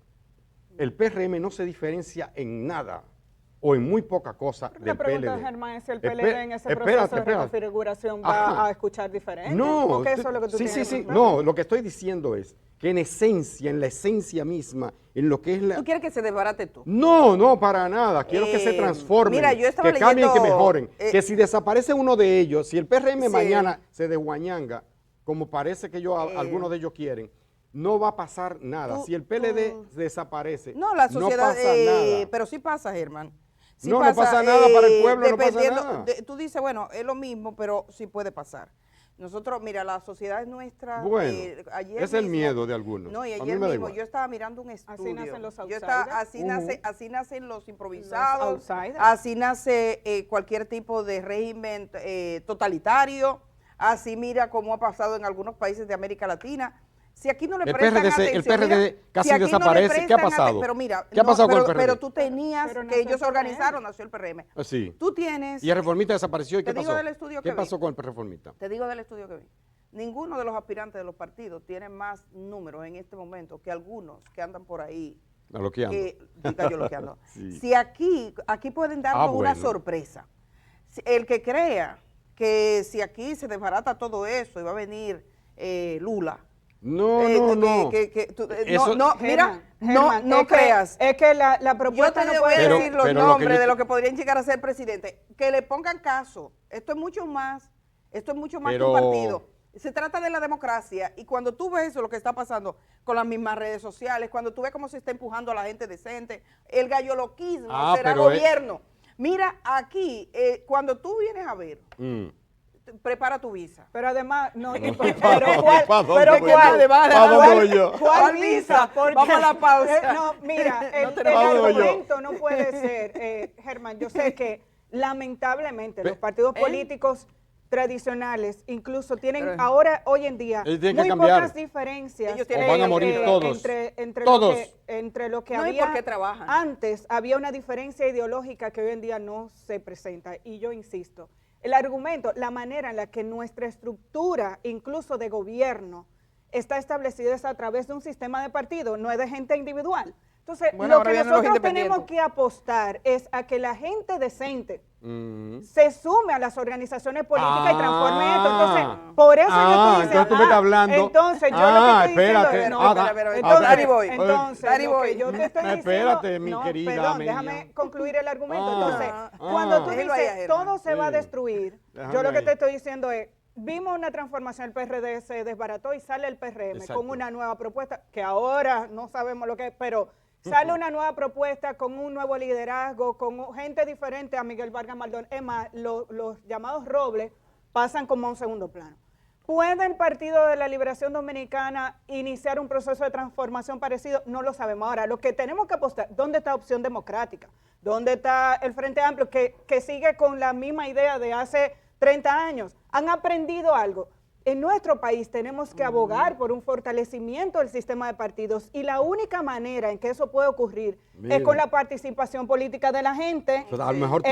El PRM no se diferencia en nada o en muy poca cosa del PLD. La pregunta, Germán, es si el PLD en ese proceso de reconfiguración va a escuchar diferente. No, porque eso es lo que tú sí. No, lo que estoy diciendo es que en la esencia misma, en lo que es la... ¿Tú quieres que se desbarate tú? No, para nada. Quiero que se transformen, mira, yo estaba que cambien, leyendo, que mejoren. Que si desaparece uno de ellos, si el PRM mañana se desguañanga, como parece que algunos de ellos quieren, no va a pasar nada. Si el PLD desaparece, no, la sociedad, no pasa nada. Pero sí pasa, Germán. Sí no pasa nada para el pueblo, no pasa nada. Tú dices, bueno, es lo mismo, pero sí puede pasar. Nosotros, mira, la sociedad es nuestra. Bueno, ayer es el miedo de algunos. No, y ayer mismo yo estaba mirando un estudio. Así nacen los outsiders. Así nacen los improvisados. Así nace cualquier tipo de régimen totalitario. Así mira cómo ha pasado en algunos países de América Latina. Si aquí no le prestan atención, el PRD casi desaparece. ¿Qué ha pasado? Pero mira, ¿qué ha pasado con el PRD? Pero tú tenías que ellos se organizaron, nació el PRM. Sí. Tú tienes... Y el reformista desapareció. ¿Y qué pasó? ¿Qué pasó con el reformista? Te digo del estudio que vi. Ninguno de los aspirantes de los partidos tiene más números en este momento que algunos que andan por ahí. Sí. Si aquí pueden darnos una sorpresa. El que crea que si aquí se desbarata todo eso y va a venir Lula. No creas. Es que la propuesta yo te voy a decir los nombres de los que podrían llegar a ser presidente. Que le pongan caso. Esto es mucho más que un partido. Se trata de la democracia y cuando tú ves eso, lo que está pasando con las mismas redes sociales, cuando tú ves cómo se está empujando a la gente decente, el galloloquismo será gobierno. Mira, aquí, cuando tú vienes a ver... prepara tu visa. Pero además, ¿cuál visa? Vamos a la pausa. No, mira, el argumento no puede ser, Germán, yo sé que lamentablemente los partidos políticos tradicionales incluso tienen hoy en día muy pocas diferencias. O van a morir todos. Entre lo que no había porque trabajan. Antes, había una diferencia ideológica que hoy en día no se presenta. Y yo insisto, el argumento, la manera en la que nuestra estructura, incluso de gobierno, está establecida es a través de un sistema de partido, no es de gente individual. Entonces, lo que nosotros tenemos que apostar es a que la gente decente se sume a las organizaciones políticas y transforme esto. Entonces, por eso yo estoy diciendo... Entonces tú me estás hablando... Entonces, yo lo que estoy diciendo... Entonces, lo que yo te estoy diciendo... Espérate, mi querida perdón, déjame concluir el argumento. Entonces, cuando tú dices, todo se va a destruir, yo lo que te estoy diciendo es... Vimos una transformación, el PRD se desbarató y sale el PRM con una nueva propuesta, que ahora no sabemos lo que es, pero sale una nueva propuesta con un nuevo liderazgo, con gente diferente a Miguel Vargas Maldonado. Es más, los llamados robles pasan como a un segundo plano. ¿Puede el Partido de la Liberación Dominicana iniciar un proceso de transformación parecido? No lo sabemos. Ahora, lo que tenemos que apostar, ¿dónde está Opción Democrática? ¿Dónde está el Frente Amplio que sigue con la misma idea de hace 30 años? ¿Han aprendido algo? En nuestro país tenemos que abogar por un fortalecimiento del sistema de partidos y la única manera en que eso puede ocurrir es con la participación política de la gente. O sea, a lo mejor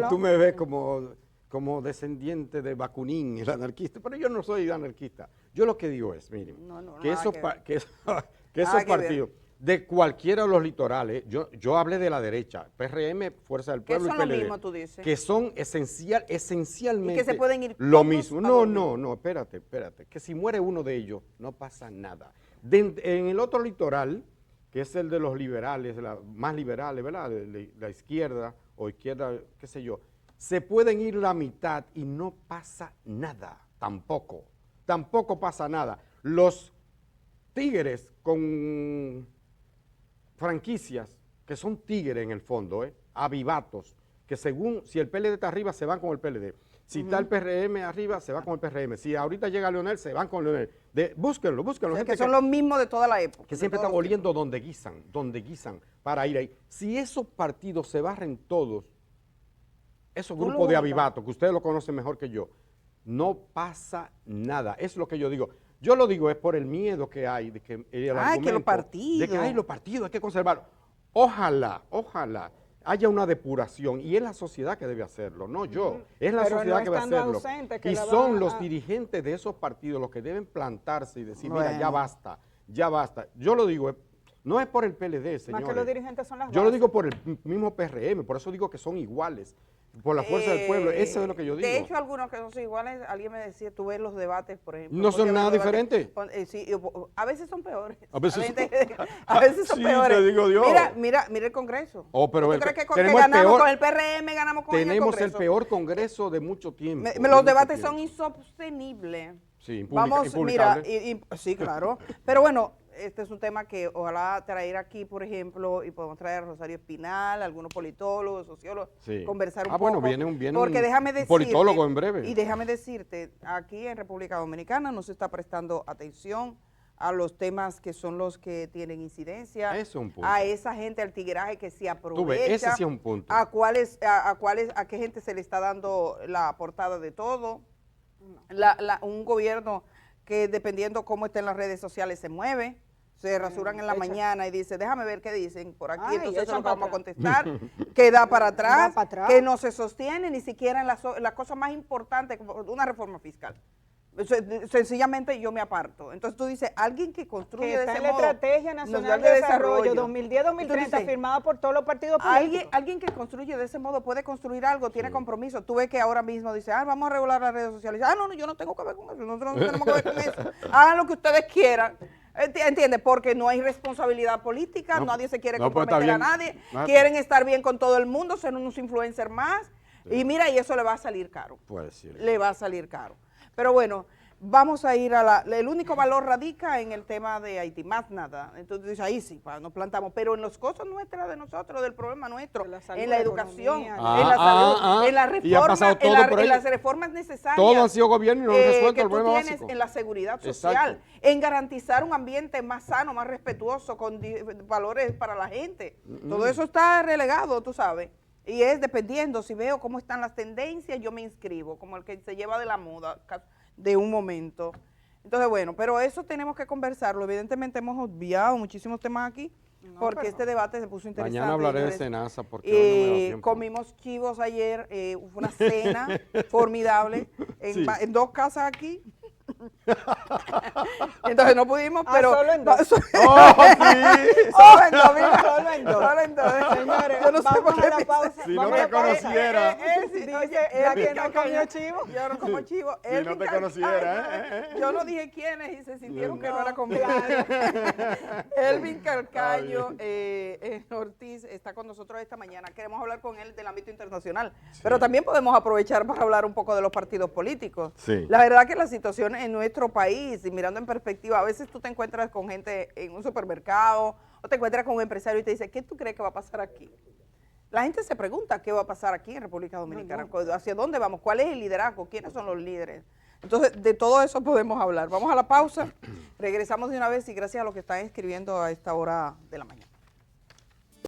tú me ves como descendiente de Bakunin, el anarquista, pero yo no soy anarquista. Yo lo que digo es, miren, que esos partidos de cualquiera de los litorales. Yo hablé de la derecha, PRM, Fuerza del Pueblo y son lo PLD, mismo, tú dices. que son esencialmente Y que se pueden ir lo todos mismo. a No, dormir. no, espérate, que si muere uno de ellos no pasa nada. En el otro litoral, que es el de los liberales, más liberales, ¿verdad? De la izquierda o izquierda, qué sé yo, se pueden ir la mitad y no pasa nada, tampoco pasa nada. Los tigres con franquicias, que son tigres en el fondo, avivatos, que según, si el PLD está arriba, se van con el PLD. Si está el PRM arriba, se va con el PRM. Si ahorita llega Leonel, se van con Leonel. Búsquenlo. O sea, gente que son los mismos de toda la época. que siempre de están todos los oliendo donde guisan para ir ahí. Si esos partidos se barren todos, esos Tú lo grupos de votas. avivatos, que ustedes lo conocen mejor que yo, no pasa nada. Es lo que yo digo. Yo lo digo es por el miedo que hay de que el que los argumento partidos. de que hay los partidos, hay que conservarlos. Ojalá haya una depuración, y es la sociedad que debe hacerlo, no yo, es la Pero sociedad no que debe estando hacerlo. ausente, que Y la son van los a- dirigentes de esos partidos los que deben plantarse y decir, mira, Bueno. ya basta. Yo lo digo, no es por el PLD, Más señores. que los dirigentes son las Yo lo bases. digo por el mismo PRM, por eso digo que son iguales, por la fuerza del pueblo, eso es lo que yo digo. De hecho, algunos que no son iguales, alguien me decía, tú ves los debates, por ejemplo. No son porque nada los debates- diferentes. Sí, a veces son peores. A veces La son- gente- a veces son Sí, peores. te digo Dios. Mira el Congreso. Oh, pero ¿Tú el- crees que tenemos el ganamos peor- con el PRM, ganamos con el Tenemos el Congreso? peor Congreso de mucho tiempo. de Los mucho debates tiempo. son insostenibles. Sí, Vamos, mira, impublicable. sí, claro. Pero bueno, este es un tema que ojalá traer aquí, por ejemplo, y podemos traer a Rosario Espinal, algunos politólogos, sociólogos, Sí. conversar un Bueno, poco. viene porque un déjame decirte, politólogo en breve. Y déjame decirte, aquí en República Dominicana no se está prestando atención a los temas que son los que tienen incidencia, Ese es un punto. a esa gente, al tigueraje que se aprovecha, Tú ves, ese sí es un punto. a qué gente se le está dando la portada de todo. Un gobierno que dependiendo cómo esté en las redes sociales se mueve, se rasuran en la mañana y dice, déjame ver qué dicen por aquí, Ay, entonces eso es lo echan que vamos a para contestar, que da para atrás, Da para atrás. que no se sostiene ni siquiera en la cosa más importante, como una reforma fiscal. Sencillamente yo me aparto. Entonces tú dices, alguien que construye Que de está ese en la modo Estrategia Nacional de Desarrollo 2010-2030 firmada por todos los partidos políticos. Alguien que construye de ese modo puede construir algo, tiene compromiso. Tú ves que ahora mismo dice, vamos a regular las redes sociales. No, yo no tengo que ver con eso, nosotros no tenemos que ver con eso. Hagan lo que ustedes quieran. ¿Entiendes? Porque no hay responsabilidad política, No, nadie se quiere no, pues, está comprometer a bien. nadie, quieren estar bien con todo el mundo, ser unos influencers más. Y mira, y eso le va a salir caro. Pues sí. Le va a salir caro. Pero bueno, vamos a ir el único valor radica en el tema de Haití, más nada. Entonces ahí sí, nos plantamos, pero en las cosas nuestras de nosotros, del problema nuestro, De la salud, en la la educación, economía. en la salud, en la Y ha pasado todo por ahí. las reformas necesarias. Todo ha sido gobierno y no han resuelto que el tú problema tienes básico. en la seguridad social, Exacto. en garantizar un ambiente más sano, más respetuoso, con valores para la gente. Todo eso está relegado, tú sabes. Y es dependiendo, si veo cómo están las tendencias, yo me inscribo, como el que se lleva de la moda de un momento. Entonces, bueno, pero eso tenemos que conversarlo. Evidentemente hemos obviado muchísimos temas aquí, porque pero- este debate se puso interesante. Mañana hablaré de señores. Senasa porque hoy no me da tiempo. Comimos chivos ayer, fue una cena formidable en, Sí. en 2 casas aquí. Entonces no pudimos, Ah, pero... solo en 2. ¡Oh, sí! Solo en 2, mira. Solo en 2. Solo en 2. Señores, yo no sé vamos por qué a la dice- pausa. Si no Vamos te a la pausa. conociera. Sí, Dice, oye, ya Elvin que no Calcaño, comió chivo. Yo no como chivo. Si Elvin no te Calcaño, conociera, Yo no dije quiénes y se sintieron que no era No, conmigo. Elvin Calcaño Ortiz está con nosotros esta mañana. Queremos hablar con él del ámbito internacional, pero también podemos aprovechar para hablar un poco de los partidos políticos. Sí. La verdad que la situación en nuestro país, y mirando en perspectiva, a veces tú te encuentras con gente en un supermercado o te encuentras con un empresario y te dice, ¿qué tú crees que va a pasar aquí? La gente se pregunta qué va a pasar aquí en República Dominicana, hacia dónde vamos, cuál es el liderazgo, quiénes son los líderes. Entonces, de todo eso podemos hablar. Vamos a la pausa, regresamos de una vez y gracias a los que están escribiendo a esta hora de la mañana.